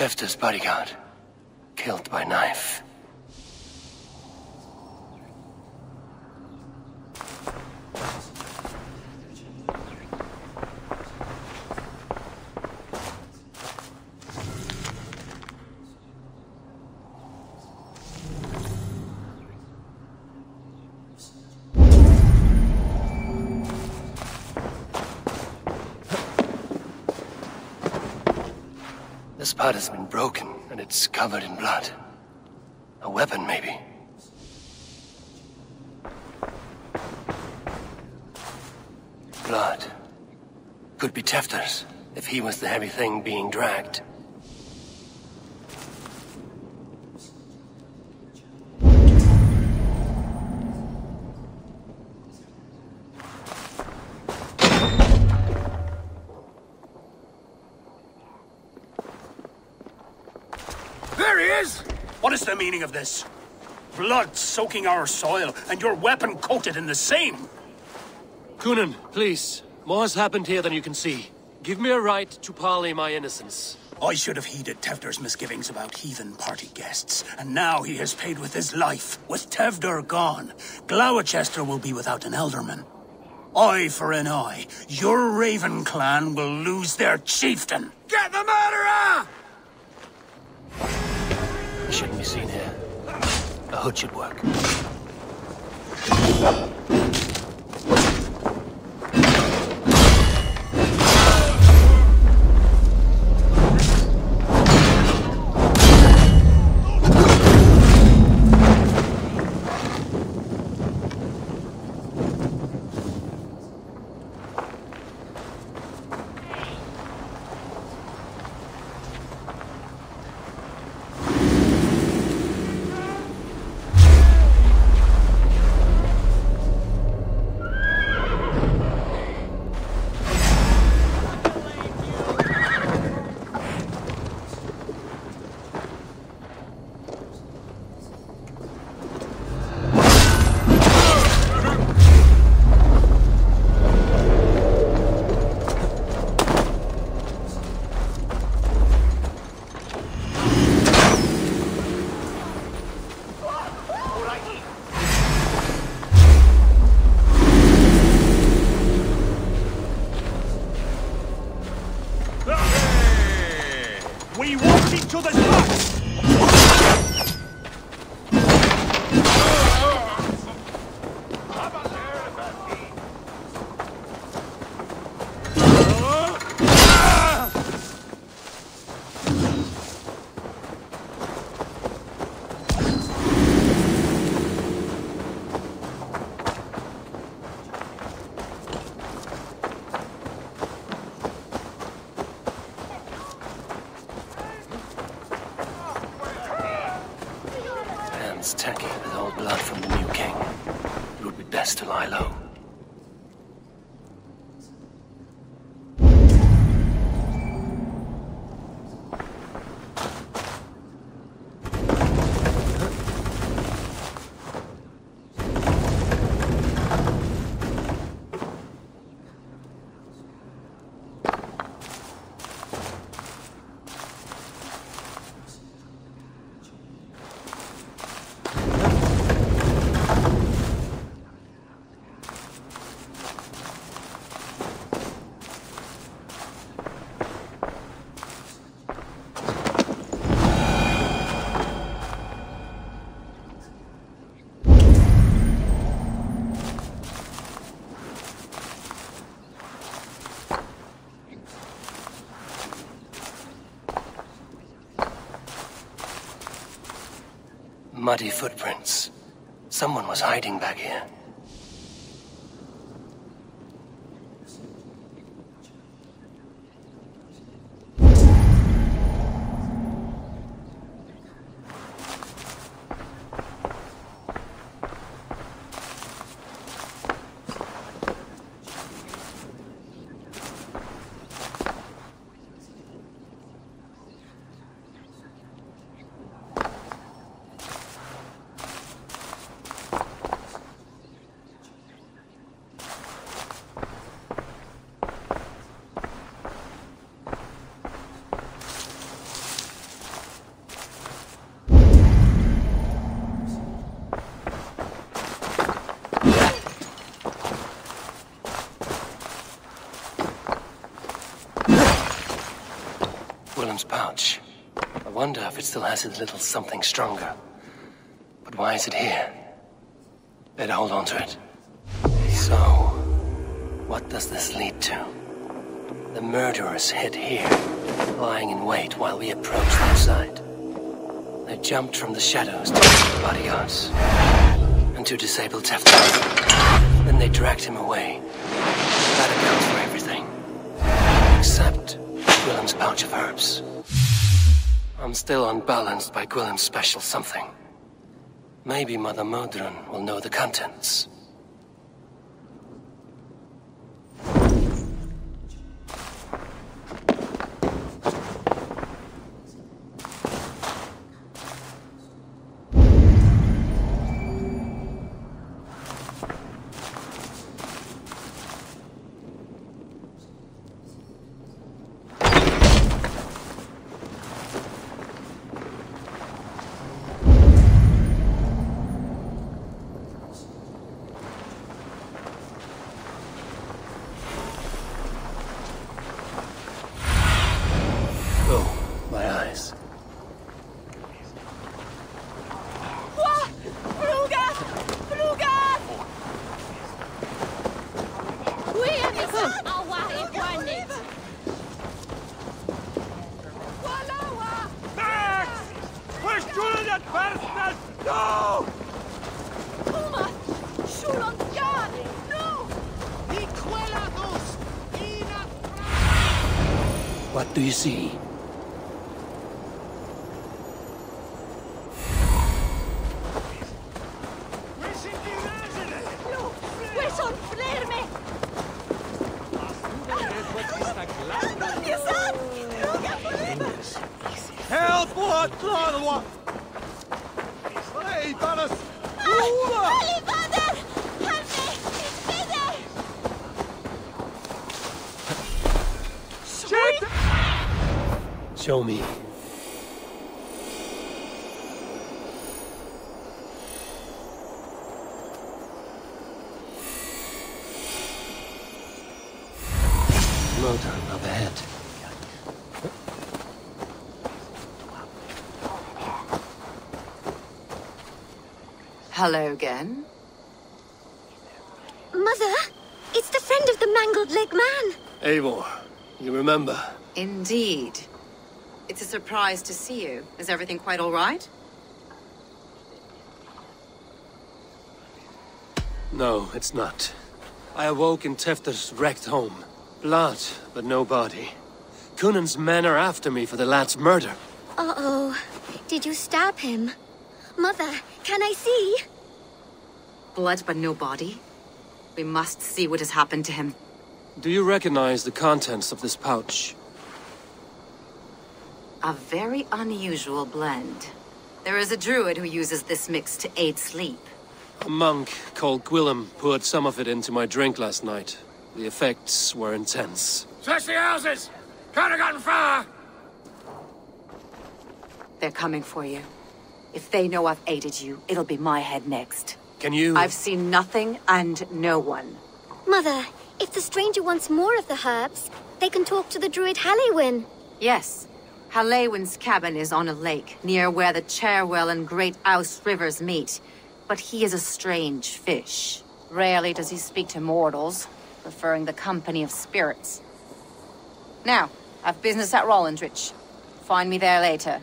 Tefter's bodyguard, killed by knife. This part has been broken, and it's covered in blood. A weapon, maybe. Blood. Could be Tefter's, if he was the heavy thing being dragged. What is the meaning of this? Blood soaking our soil, and your weapon coated in the same! Coonan, please. More has happened here than you can see. Give me a right to parley my innocence. I should have heeded Tevder's misgivings about heathen party guests, and now he has paid with his life. With Tevder gone, Gloucester will be without an ealdorman. Eye for an eye, your Raven clan will lose their chieftain! Get the murderer! He shouldn't be seen here. A hood should work. sounds tacky with old blood from the new king. It would be best to lie low. Muddy footprints. Someone was hiding back here. Willem's pouch. I wonder if it still has his little something stronger. But why is it here? Better hold on to it. So, what does this lead to? The murderers hid here, lying in wait while we approached their side. They jumped from the shadows to the bodyguards and to disable Tefter. Then they dragged him away. That accounts for everything. Except Willem's pouch of herbs. I'm still unbalanced by Willem's special something. Maybe Mother Modron will know the contents. What do you see? Help! What? Hey, Banas! Show me. Motor up ahead. Hello again. Mother, it's the friend of the mangled leg man. Eivor, you remember? Indeed. It's a surprise to see you. Is everything quite all right? No, it's not. I awoke in Tefter's wrecked home. Blood, but no body. Cunan's men are after me for the lad's murder. Uh-oh. Did you stab him? Mother, can I see? Blood but no body? We must see what has happened to him. Do you recognize the contents of this pouch? A very unusual blend. There is a druid who uses this mix to aid sleep. A monk called Gwillem poured some of it into my drink last night. The effects were intense. Search the houses! Can't have gotten far! They're coming for you. If they know I've aided you, it'll be my head next. Can you... I've seen nothing and no one. Mother, if the stranger wants more of the herbs, they can talk to the druid Halewyn. Yes. Halewyn's cabin is on a lake, near where the Cherwell and Great Ouse rivers meet. But he is a strange fish. Rarely does he speak to mortals, preferring the company of spirits. Now, I've business at Rollindrich. Find me there later.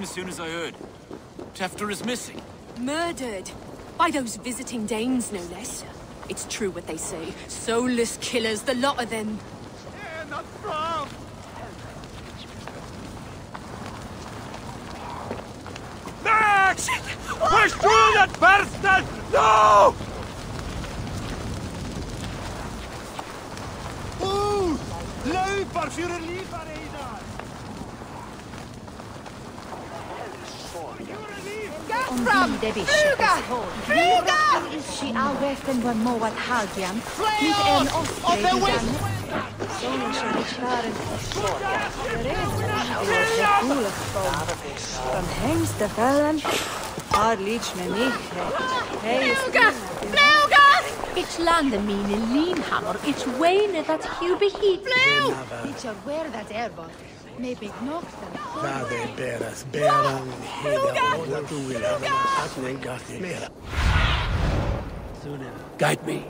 As soon as I heard. Tefter is missing. Murdered. By those visiting Danes, no less. It's true what they say. Soulless killers, the lot of them. Not from! Max! Push through that bastard! No! Ooh! Løper for å live deg der! Om det bishop Fruga! She alresten var moat halgiam. Mit en ostredigan. Solen som kjaren förståja. Från hängsta fällen har lich med mig. Fruga! Fruga! It's landen mine linhammer. It's Wayne that Hubie heat. Flu! It's aware that airbot. Maybe not. Vade beras beran heda och du vill ha att den gatti mera. Guide me.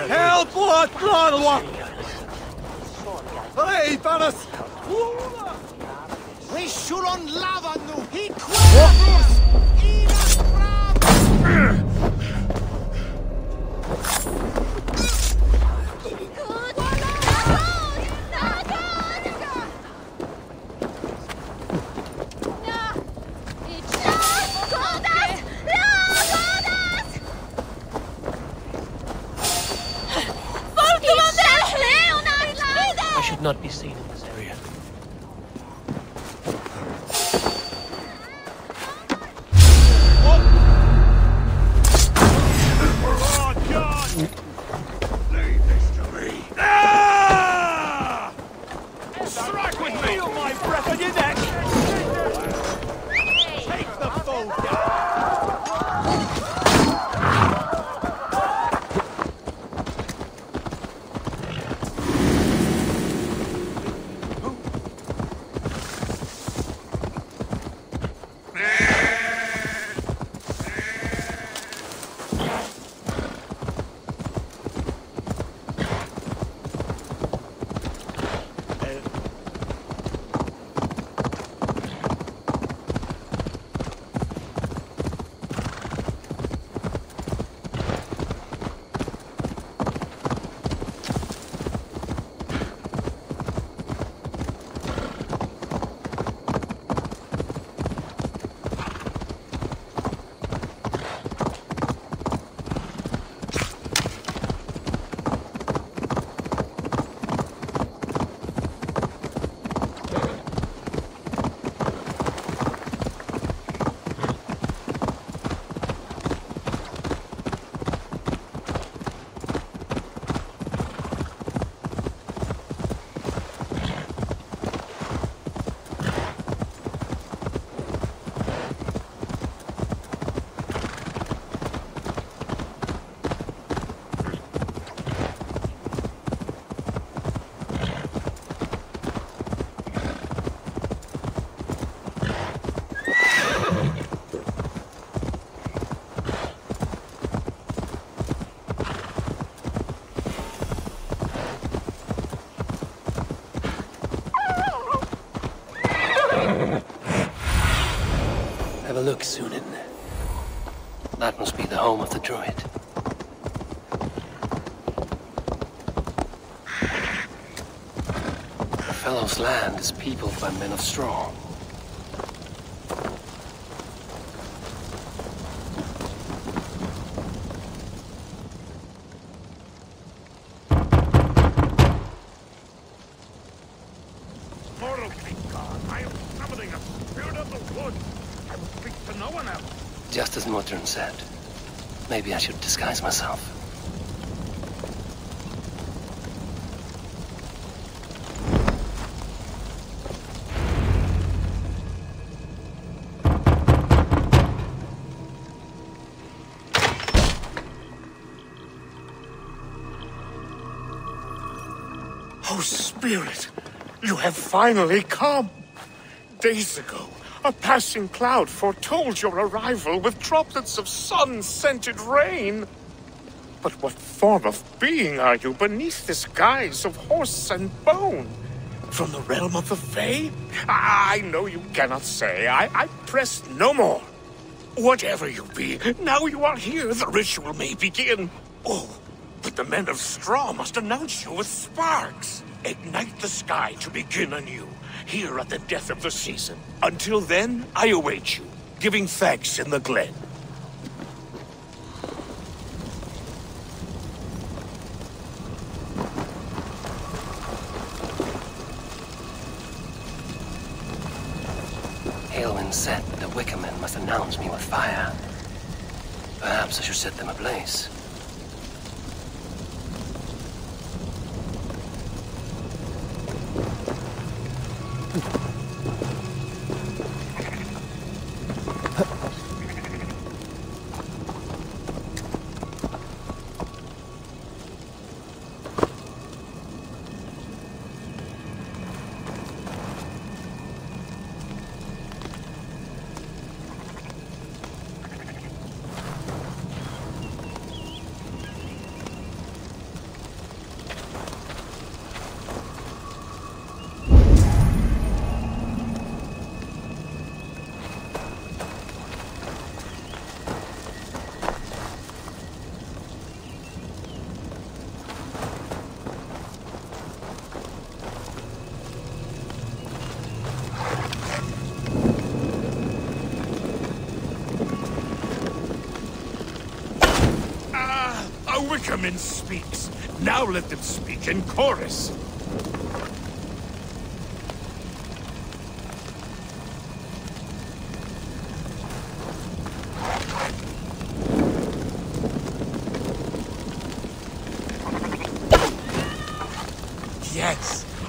Help! What? Blood! Hey, Thanos! We should on lava nu! He quit! not be seen in this area. Oh, God! Leave this to me. Ah! Strike with me! Feel my breath on your neck! Take the foe down! Have a look, Sunan. That must be the home of the druid. The fellow's land is peopled by men of straw. Just as Modron said. Maybe I should disguise myself. Oh, Spirit, you have finally come. Days ago, a passing cloud foretold your arrival with droplets of sun-scented rain. But what form of being are you beneath this guise of horse and bone? From the realm of the Fae? I know you cannot say. I press no more. Whatever you be, now you are here, the ritual may begin. Oh, but the men of straw must announce you with sparks. Ignite the sky to begin anew, here at the death of the season. Until then, I await you, giving thanks in the glen. Aelwyn said the Wicker Men must announce me with fire. Perhaps I should set them ablaze. Wickerman speaks. Now let them speak in chorus.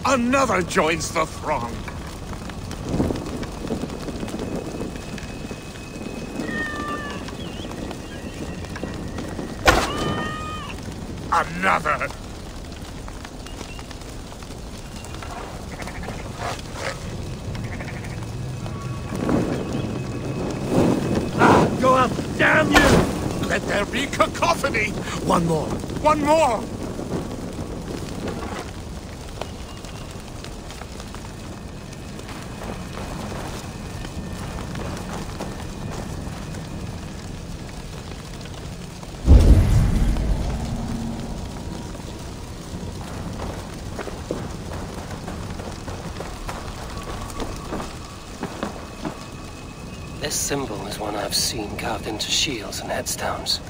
Another joins the throng. Another. Go up, damn you! Let there be cacophony! One more! One more! This symbol is one I've seen carved into shields and headstones.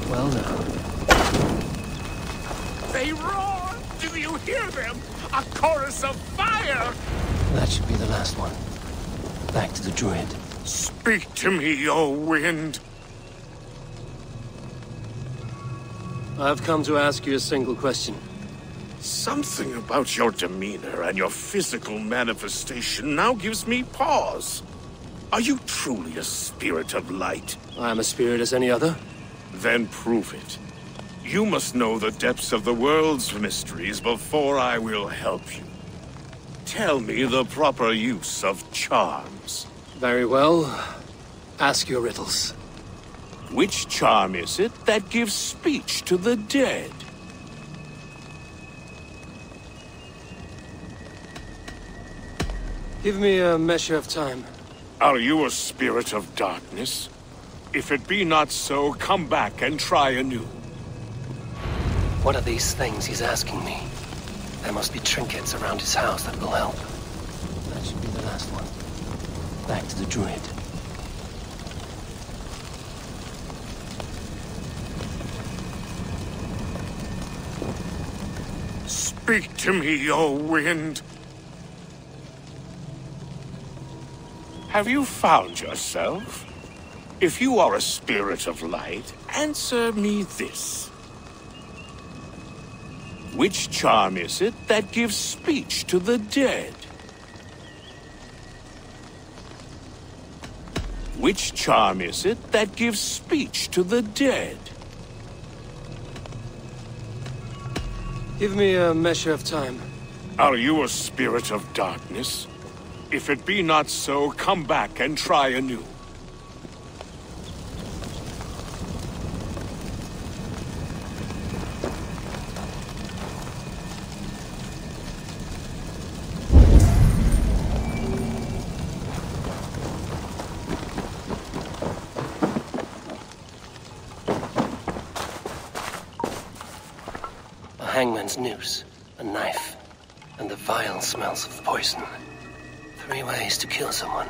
Well now. They roar! Do you hear them? A chorus of fire! That should be the last one. Back to the druid. Speak to me, O wind. I've come to ask you a single question. Something about your demeanor and your physical manifestation now gives me pause. Are you truly a spirit of light? I am a spirit as any other. Then prove it. You must know the depths of the world's mysteries before I will help you. Tell me the proper use of charms. Very well. Ask your riddles. Which charm is it that gives speech to the dead? Give me a measure of time. Are you a spirit of darkness? If it be not so, come back and try anew. What are these things he's asking me? There must be trinkets around his house that will help. That should be the last one. Back to the druid. Speak to me, O wind. Have you found yourself? If you are a spirit of light, answer me this. Which charm is it that gives speech to the dead? Which charm is it that gives speech to the dead? Give me a measure of time. Are you a spirit of darkness? If it be not so, come back and try anew. A hangman's noose, a knife, and the vile smells of poison. 3 ways to kill someone.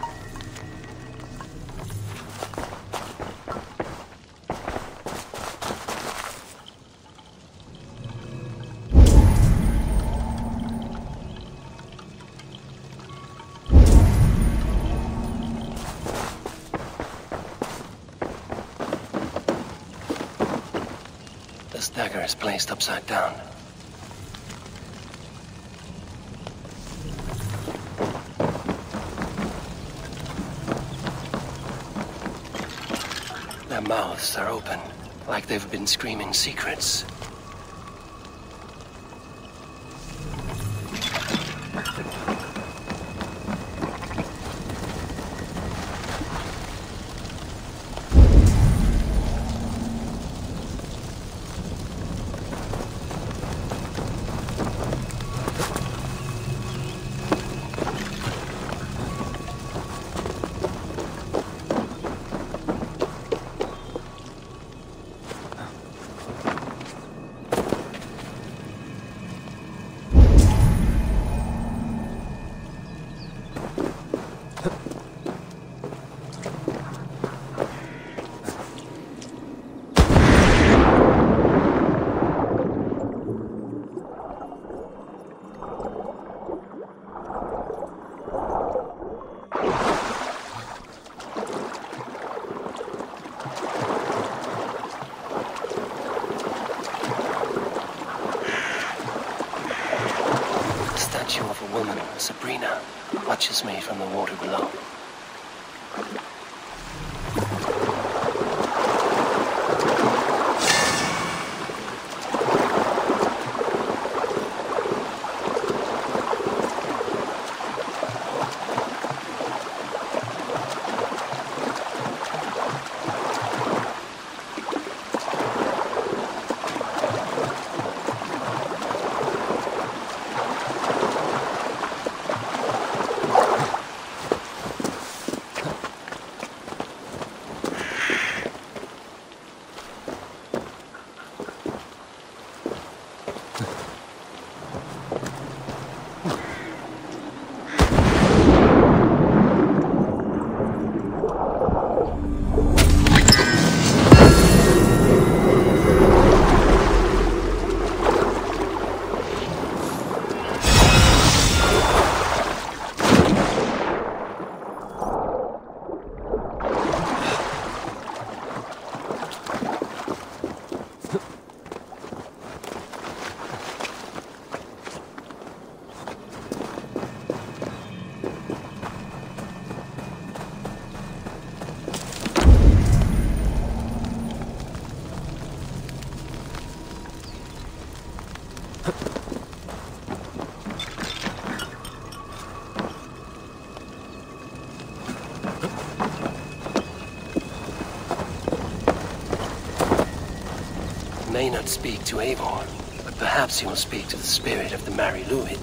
This dagger is placed upside down. Their mouths are open, like they've been screaming secrets. woman, Sabrina, watches me from the water below. May not speak to Eivor, but perhaps he will speak to the spirit of the Mari Luid.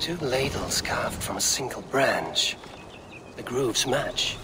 Two ladles carved from a single branch. The grooves match.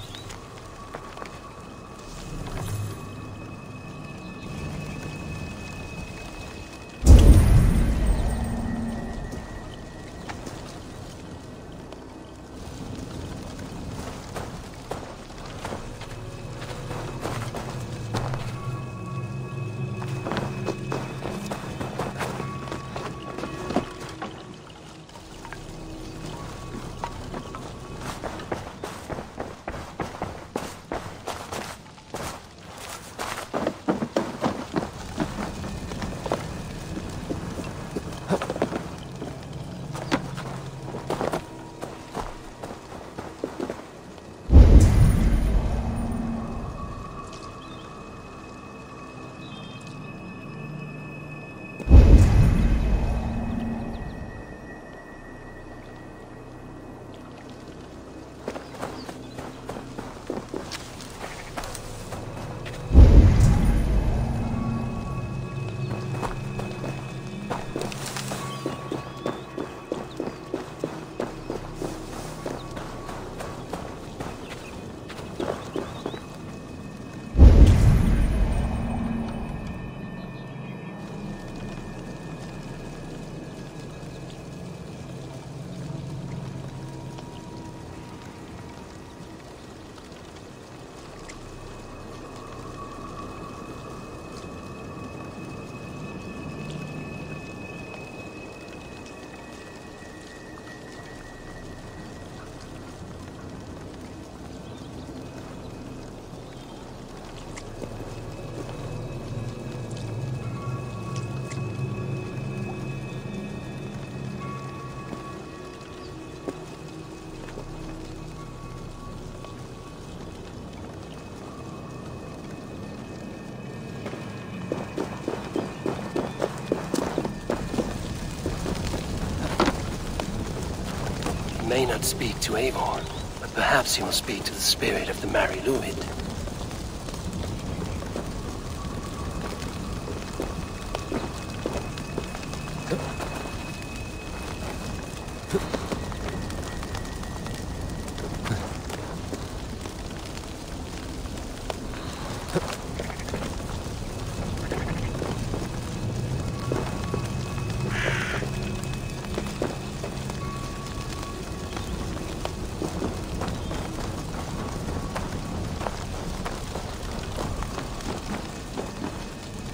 may not speak to Eivor, but perhaps he will speak to the spirit of the Mari Luid.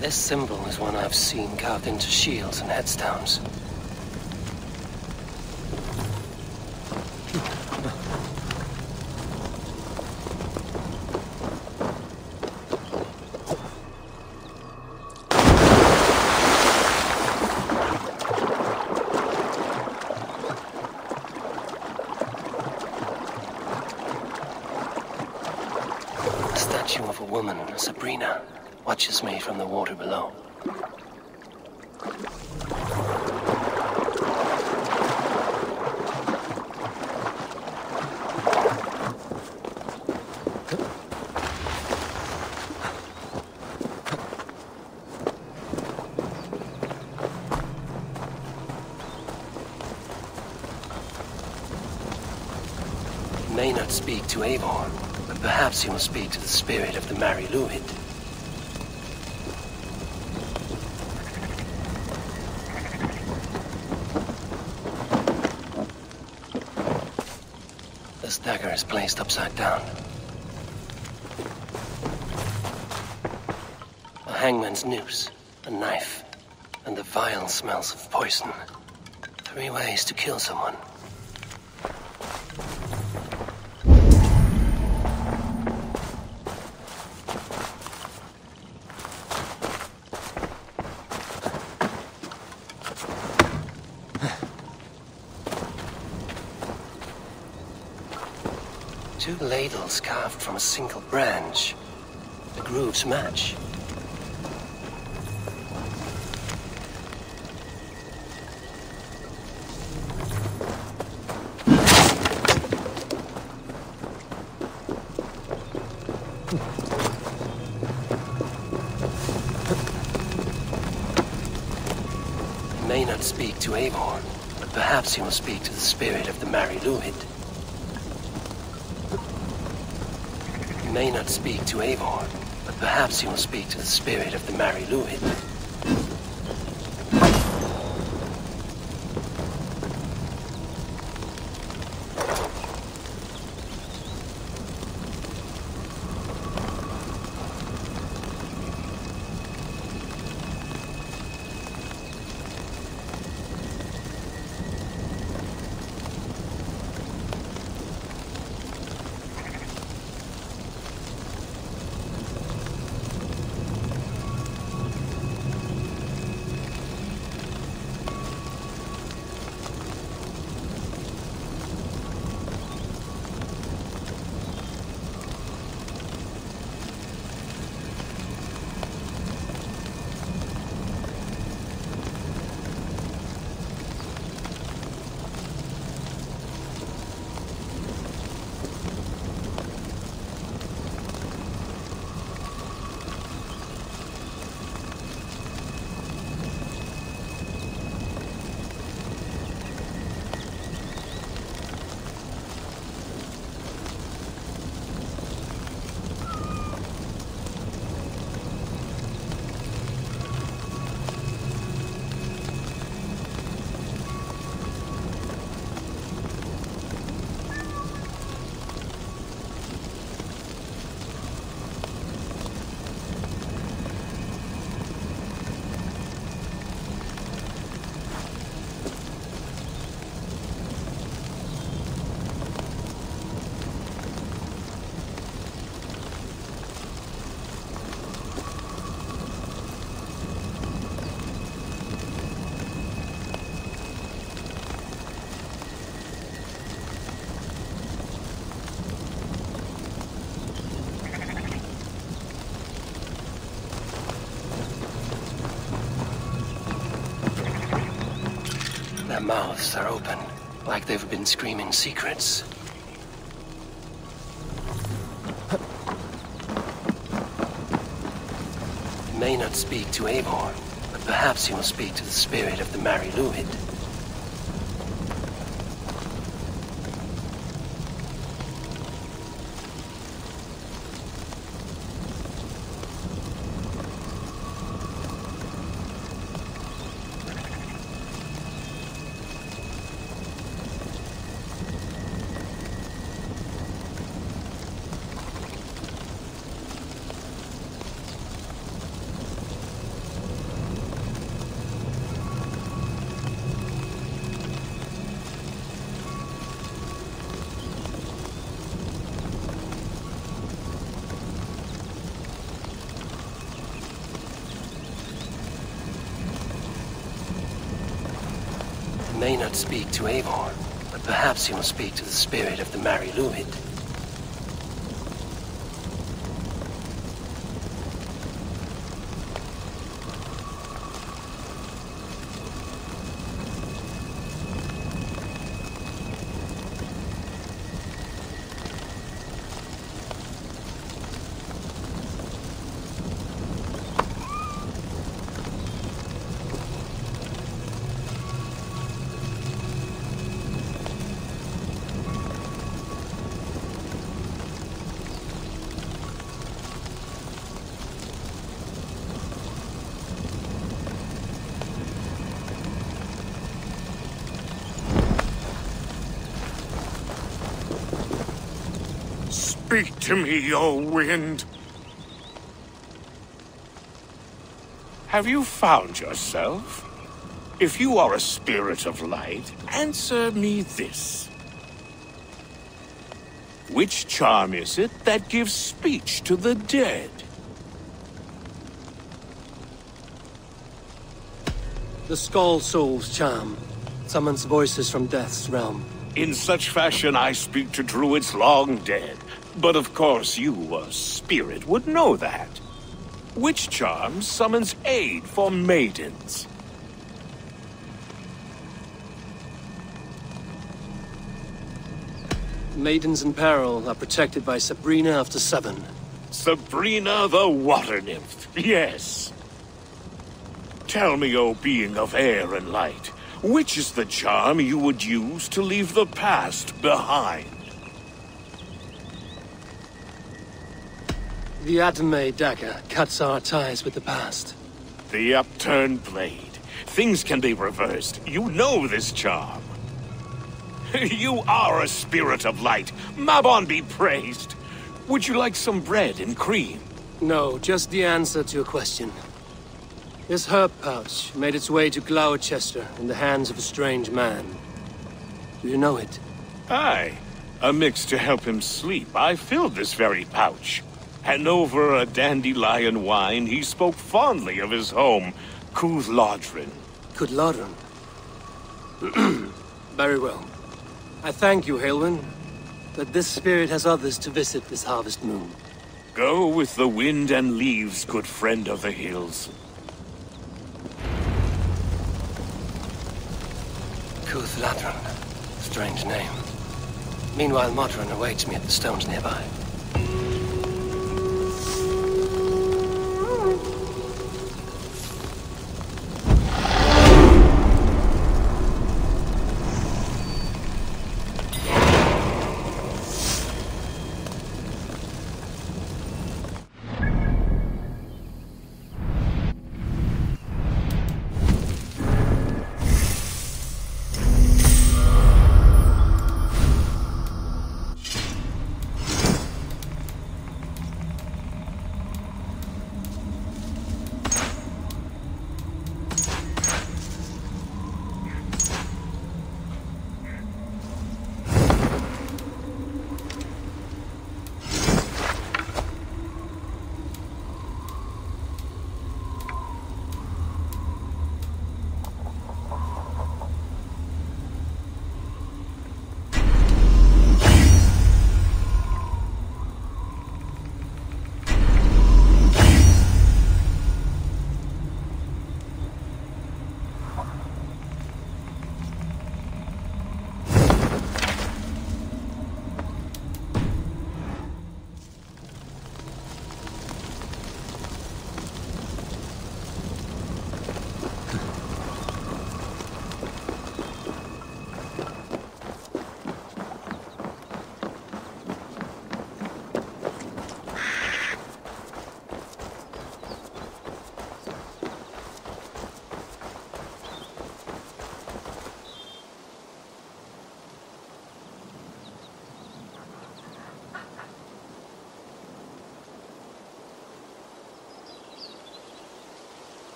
This symbol is one I've seen carved into shields and headstones. A statue of a woman, Sabrina, watches me from the water below. He may not speak to Eivor, but perhaps he will speak to the spirit of the Mari Luid. This dagger is placed upside down. A hangman's noose, a knife, and the vile smells of poison. 3 ways to kill someone. Two ladles carved from a single branch. The grooves match. He may not speak to Eivor, but perhaps he will speak to the spirit of the Mari Luid. He may not speak to Eivor, but perhaps he will speak to the spirit of the Mari Luid. Their mouths are open, Like they've been screaming secrets. He may not speak to Eivor, but perhaps he will speak to the spirit of the Mari Luid. May not speak to Eivor, but perhaps he will speak to the spirit of the Mari Luid. Speak to me, O wind. Have you found yourself? If you are a spirit of light, answer me this. Which charm is it that gives speech to the dead? The Skull Soul's charm summons voices from Death's realm. In such fashion I speak to druids long dead. But of course you, a spirit, would know that. Which charm summons aid for maidens? Maidens in peril are protected by Sabrina of the Seven. Sabrina the Water Nymph, yes. Tell me, O being of air and light, which is the charm you would use to leave the past behind? The Adame dagger cuts our ties with the past. The upturned blade. Things can be reversed. You know this charm. You are a spirit of light. Mabon be praised. Would you like some bread and cream? No, just the answer to your question. This herb pouch made its way to Gloucester in the hands of a strange man. Do you know it? Aye. A mix to help him sleep. I filled this very pouch. And over a dandelion wine, he spoke fondly of his home, Cúthládrin. Cúthládrin? Very well. I thank you, Haelwyn, that this spirit has others to visit this harvest moon. Go with the wind and leaves, good friend of the hills. Cúthládrin. Strange name. Meanwhile, Modron awaits me at the stones nearby.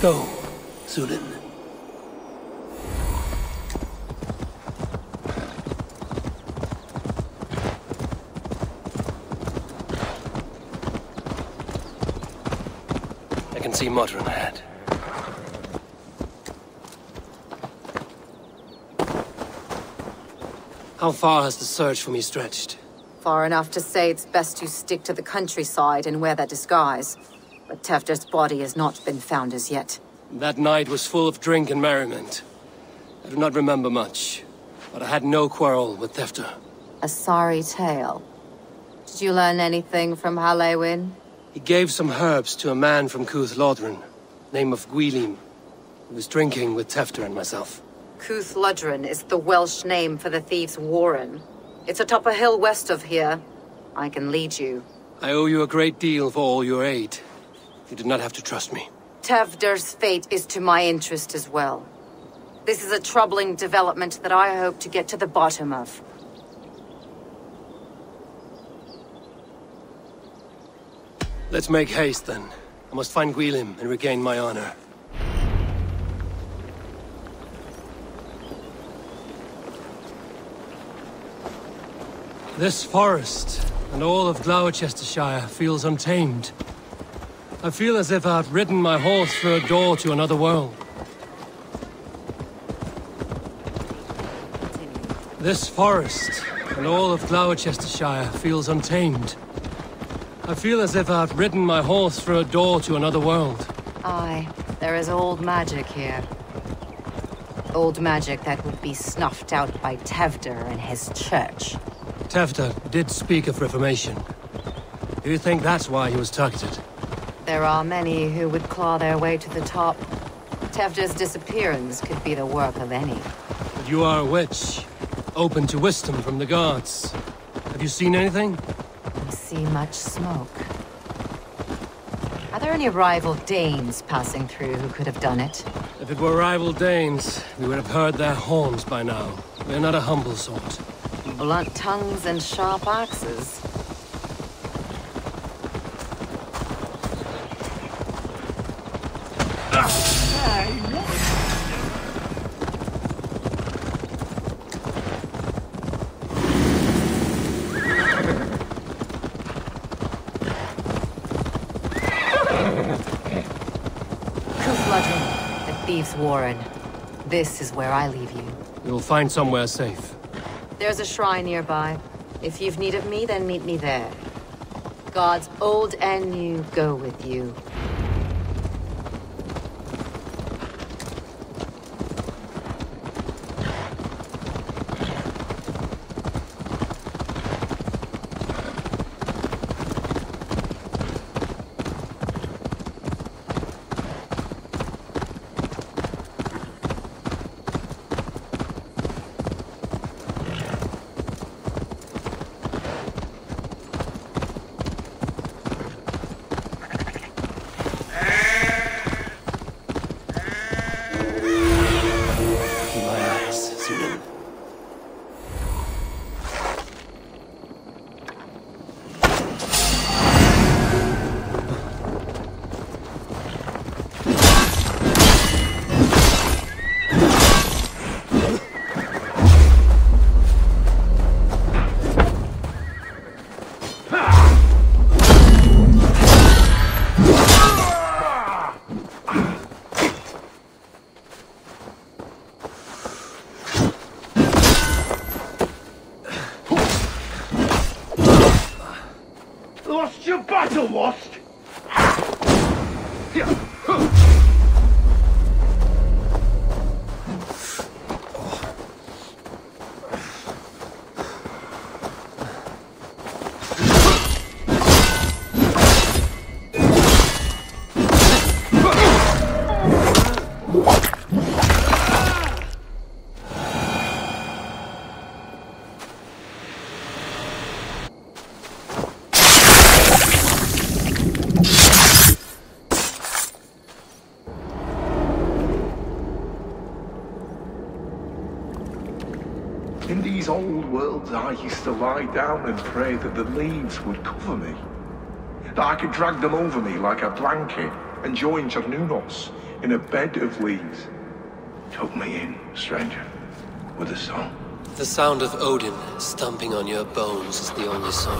go, Zulin. I can see Modron ahead. How far has the search for me stretched? Far enough to say it's best you stick to the countryside and wear that disguise. But Tefder's body has not been found as yet. That night was full of drink and merriment. I do not remember much, but I had no quarrel with Tefder. A sorry tale. Did you learn anything from Halewin? He gave some herbs to a man from Cuth Lodren, name of Gwylim, who was drinking with Tefder and myself. Cuth Lodren is the Welsh name for the thieves' warren. It's atop a hill west of here. I can lead you. I owe you a great deal for all your aid. You did not have to trust me. Tefder's fate is to my interest as well. This is a troubling development that I hope to get to the bottom of. Let's make haste, then. I must find Gwylim and regain my honor. This forest, and all of Gloucestershire, feels untamed. I feel as if I've ridden my horse through a door to another world. This forest, and all of Gloucestershire, feels untamed. I feel as if I've ridden my horse through a door to another world. Aye, there is old magic here. Old magic that would be snuffed out by Tefder and his church. Tefder did speak of reformation. Do you think that's why he was targeted? There are many who would claw their way to the top. Tefder's disappearance could be the work of any. But you are a witch, open to wisdom from the gods. Have you seen anything? I see much smoke. Are there any rival Danes passing through who could have done it? If it were rival Danes, we would have heard their horns by now. We're not a humble sort. Blunt tongues and sharp axes. The thieves' warren. This is where I leave you. You'll find somewhere safe. There's a shrine nearby. If you've need of me, then meet me there. Gods old and new go with you. Lost your battle, lost? In these old worlds, I used to lie down and pray that the leaves would cover me. That I could drag them over me like a blanket and join Cernunos, in a bed of leaves. Tuck me in, stranger, with a song. The sound of Odin stomping on your bones is the only song.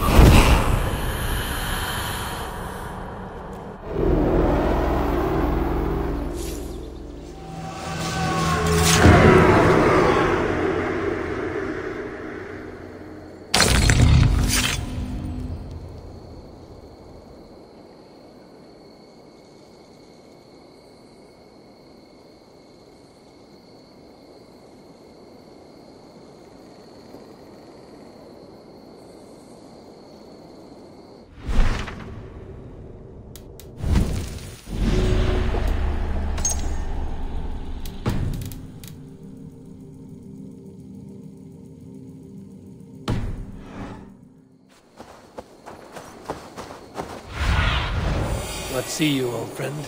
What see you, old friend?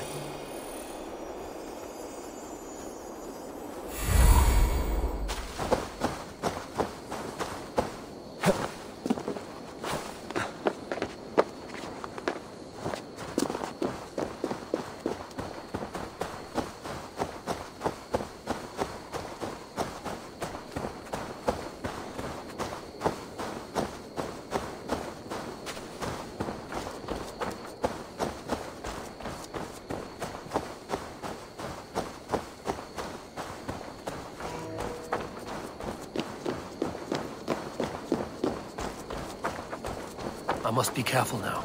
I must be careful now.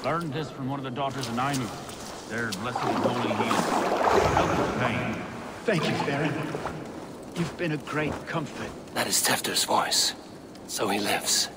Learned this from one of the daughters of Nisu. Their blessed and holy healer. Helpless pain. Thank you, Baron. You've been a great comfort. That is Tefter's voice. So he lives.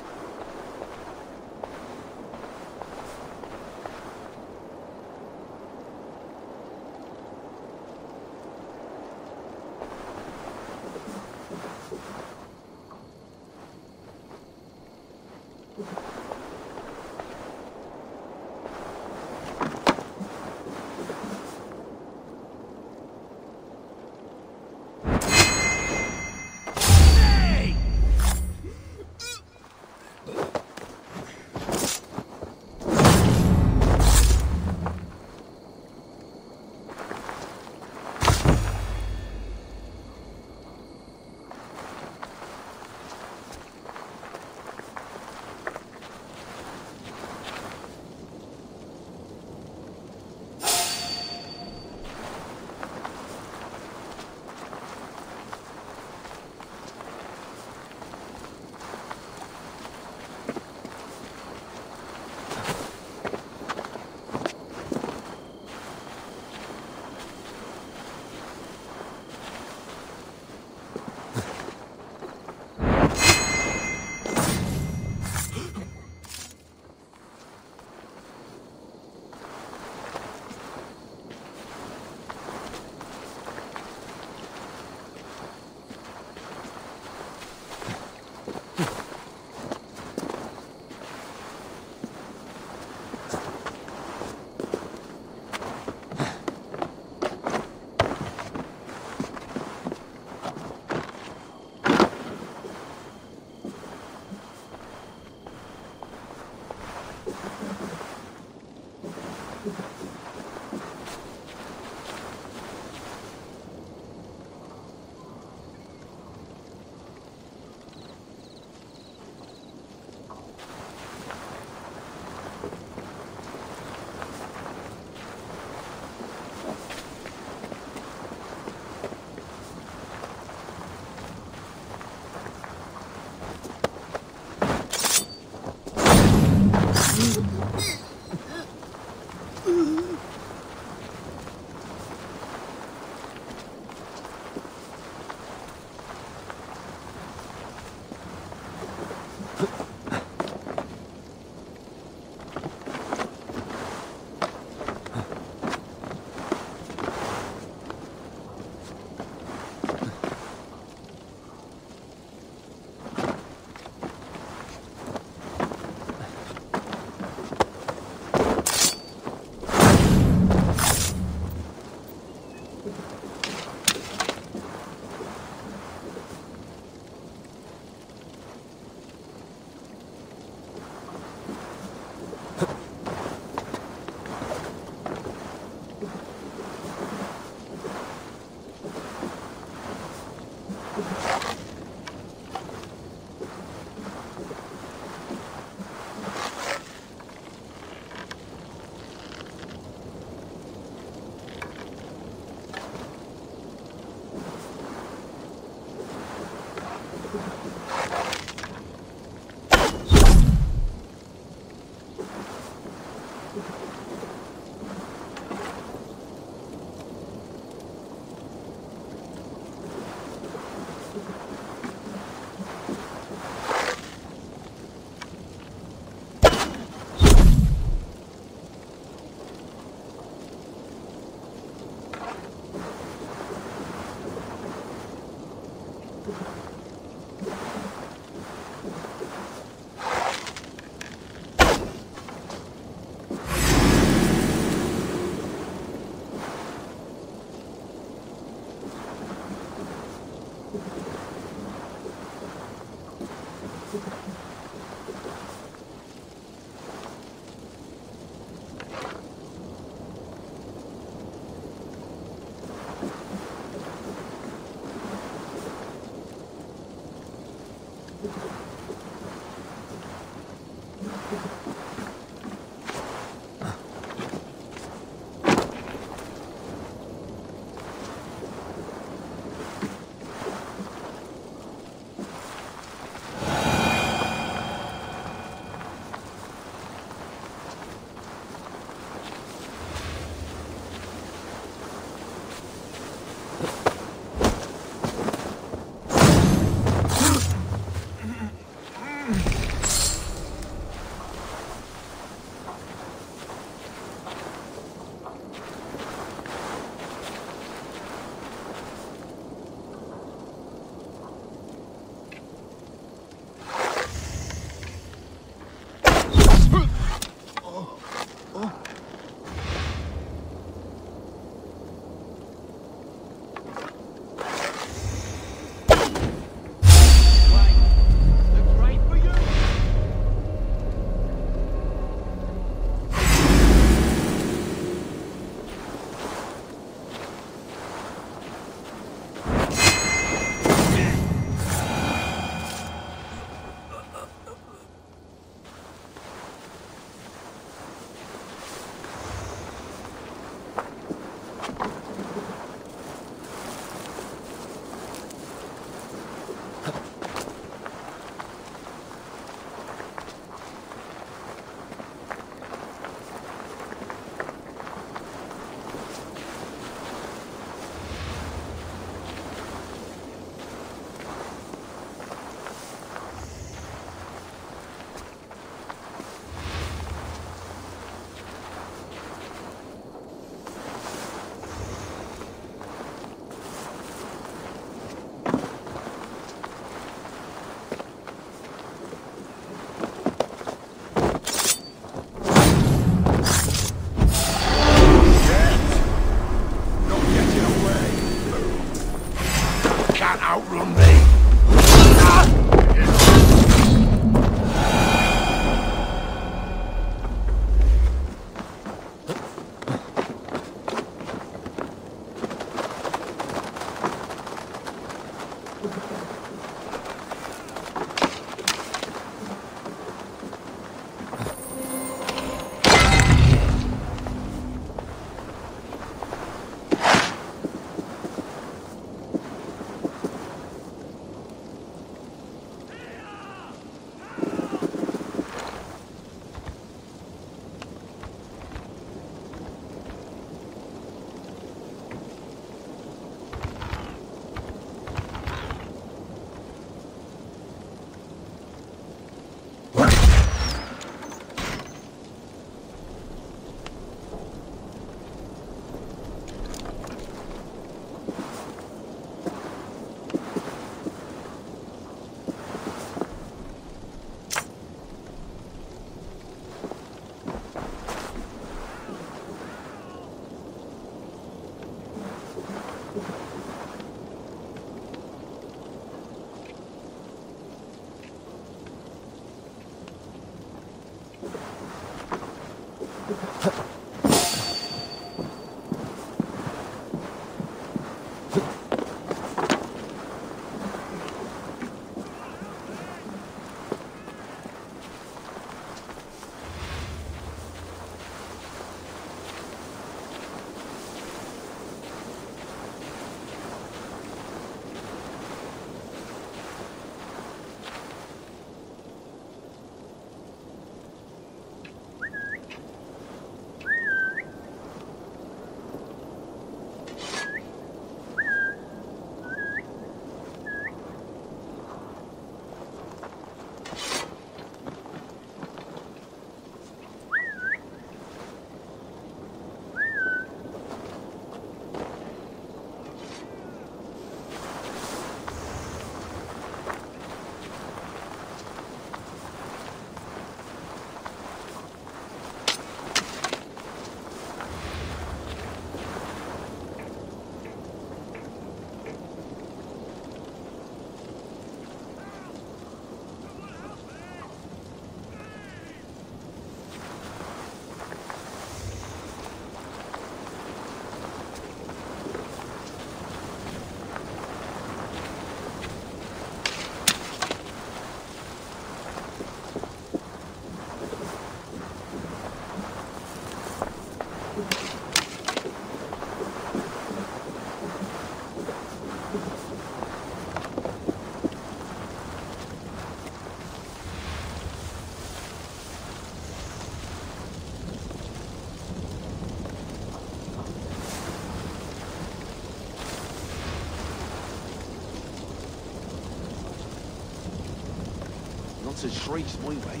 Lots of shrieks my way.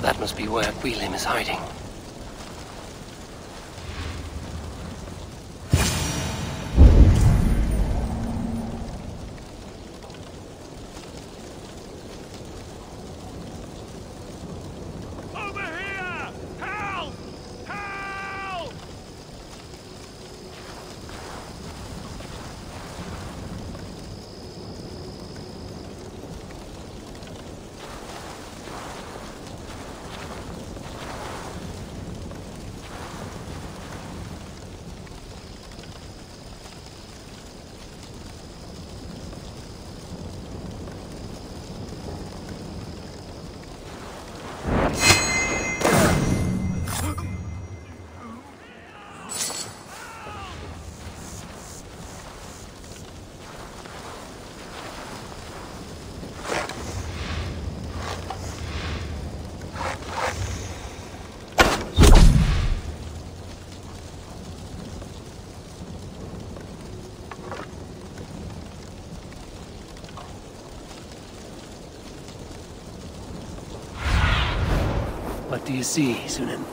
That must be where William is hiding. What do you see, Sunan?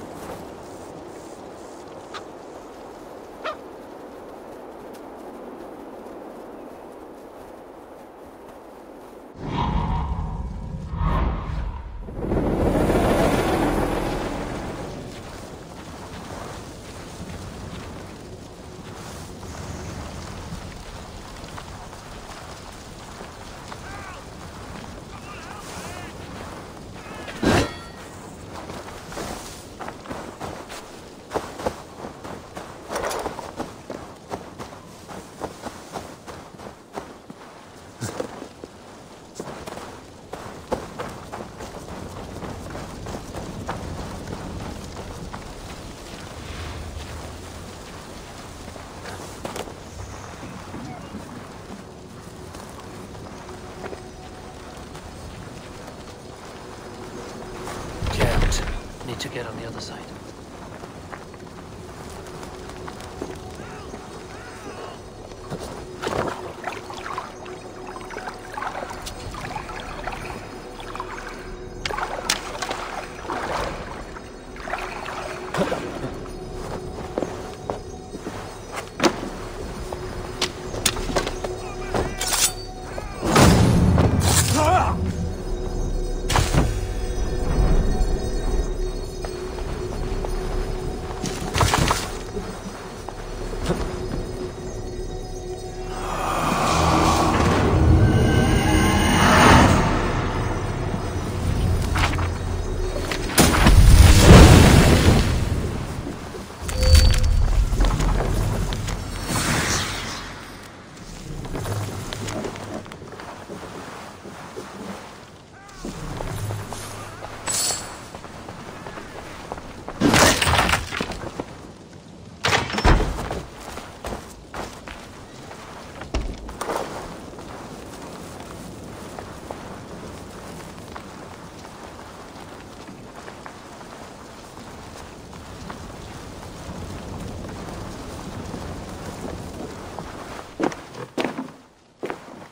Need to get on the other side.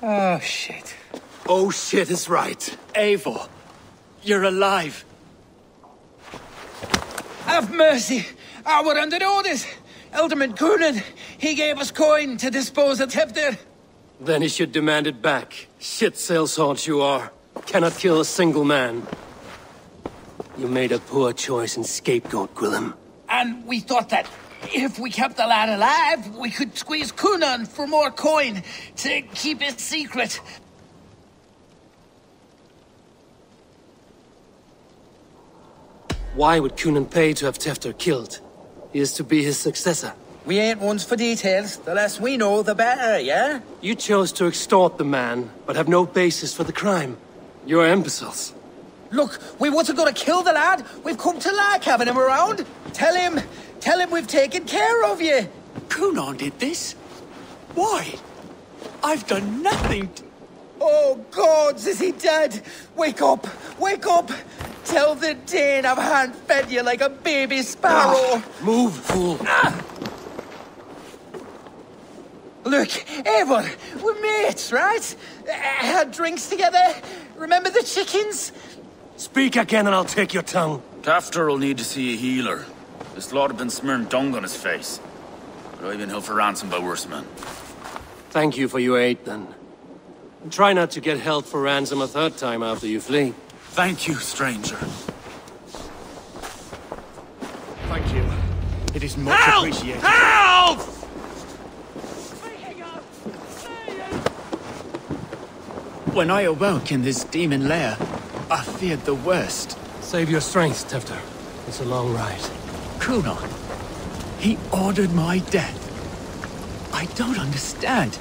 Oh, shit. Oh, shit is right. Eivor, you're alive. Have mercy. I were under orders. Alderman Coonan, he gave us coin to dispose of Tefter. Then he should demand it back. Shit sellsword you are. Cannot kill a single man. You made a poor choice in scapegoat, Gwillem. And we thought that if we kept the lad alive, we could squeeze Coonan for more coin to keep it secret. Why would Coonan pay to have Tefter killed? He is to be his successor. We ain't ones for details. The less we know, the better, yeah? You chose to extort the man, but have no basis for the crime. You're imbeciles. Look, we wasn't gonna kill the lad. We've come to like having him around. Tell him we've taken care of you. Coonan did this? Why? I've done nothing to... Oh, gods, is he dead? Wake up! Wake up! Tell the Dane I've hand-fed you like a baby sparrow. Move, fool. Look, Eivor, we're mates, right? Had drinks together. Remember the chickens? Speak again and I'll take your tongue. Tafter will need to see a healer. This lot have been smearing dung on his face. But I've been held for ransom by worse men. Thank you for your aid, then. And try not to get held for ransom a third time after you flee. Thank you, stranger. Thank you. It is much Help! appreciated. Help! When I awoke in this demon lair, I feared the worst. Save your strength, Tefter. It's a long ride. Coonan, he ordered my death. I don't understand.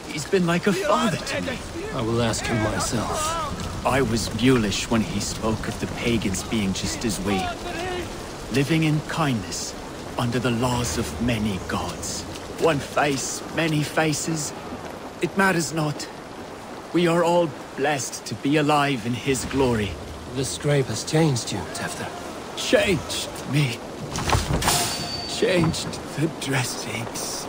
He's been like a father to me. I will ask him myself. I was mulish when he spoke of the pagans being just as we. Living in kindness, under the laws of many gods. One face, many faces. It matters not. We are all blessed to be alive in his glory. This scrape has changed you, Tefter. Changed me. Changed the dressings.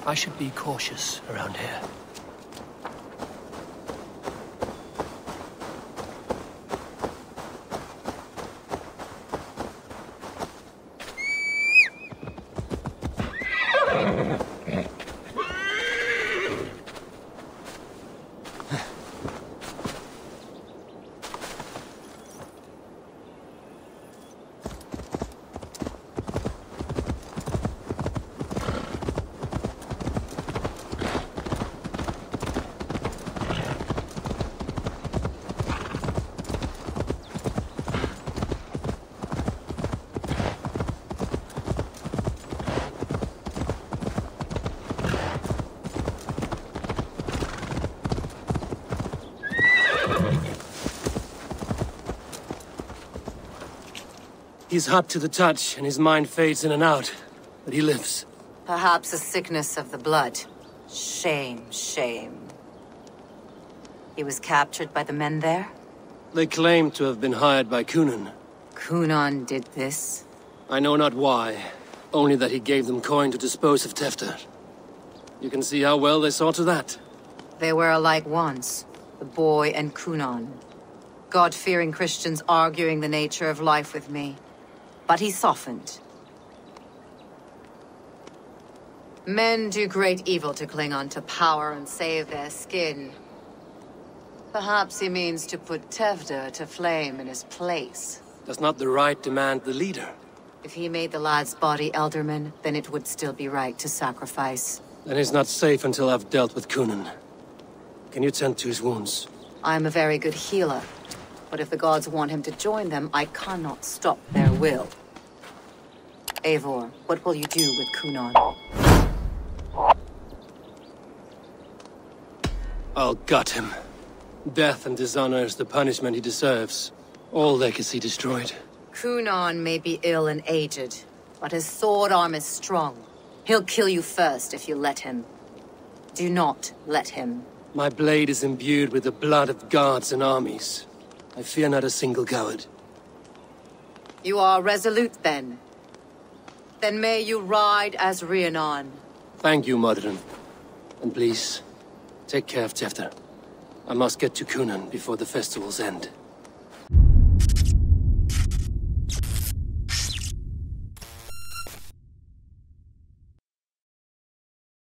I should be cautious around here. He's hot to the touch, and his mind fades in and out. But he lives. Perhaps a sickness of the blood. Shame, shame. He was captured by the men there? They claim to have been hired by Kunan. Kunan did this? I know not why. Only that he gave them coin to dispose of Tefter. You can see how well they saw to that. They were alike once, the boy and Kunan. God-fearing Christians arguing the nature of life with me. But he softened. Men do great evil to cling on to power and save their skin. Perhaps he means to put Tefter to flame in his place. Does not the right demand the leader? If he made the lad's body Elderman, then it would still be right to sacrifice. Then he's not safe until I've dealt with Kunan. Can you tend to his wounds? I am a very good healer. But if the gods want him to join them, I cannot stop their will. Eivor, what will you do with Kunan? I'll gut him. Death and dishonor is the punishment he deserves. All legacy destroyed. Kunan may be ill and aged, but his sword arm is strong. He'll kill you first if you let him. Do not let him. My blade is imbued with the blood of gods and armies. I fear not a single coward. You are resolute, then. Then may you ride as Rhiannon. Thank you, Modron. And please, take care of Tefter. I must get to Kunan before the festival's end.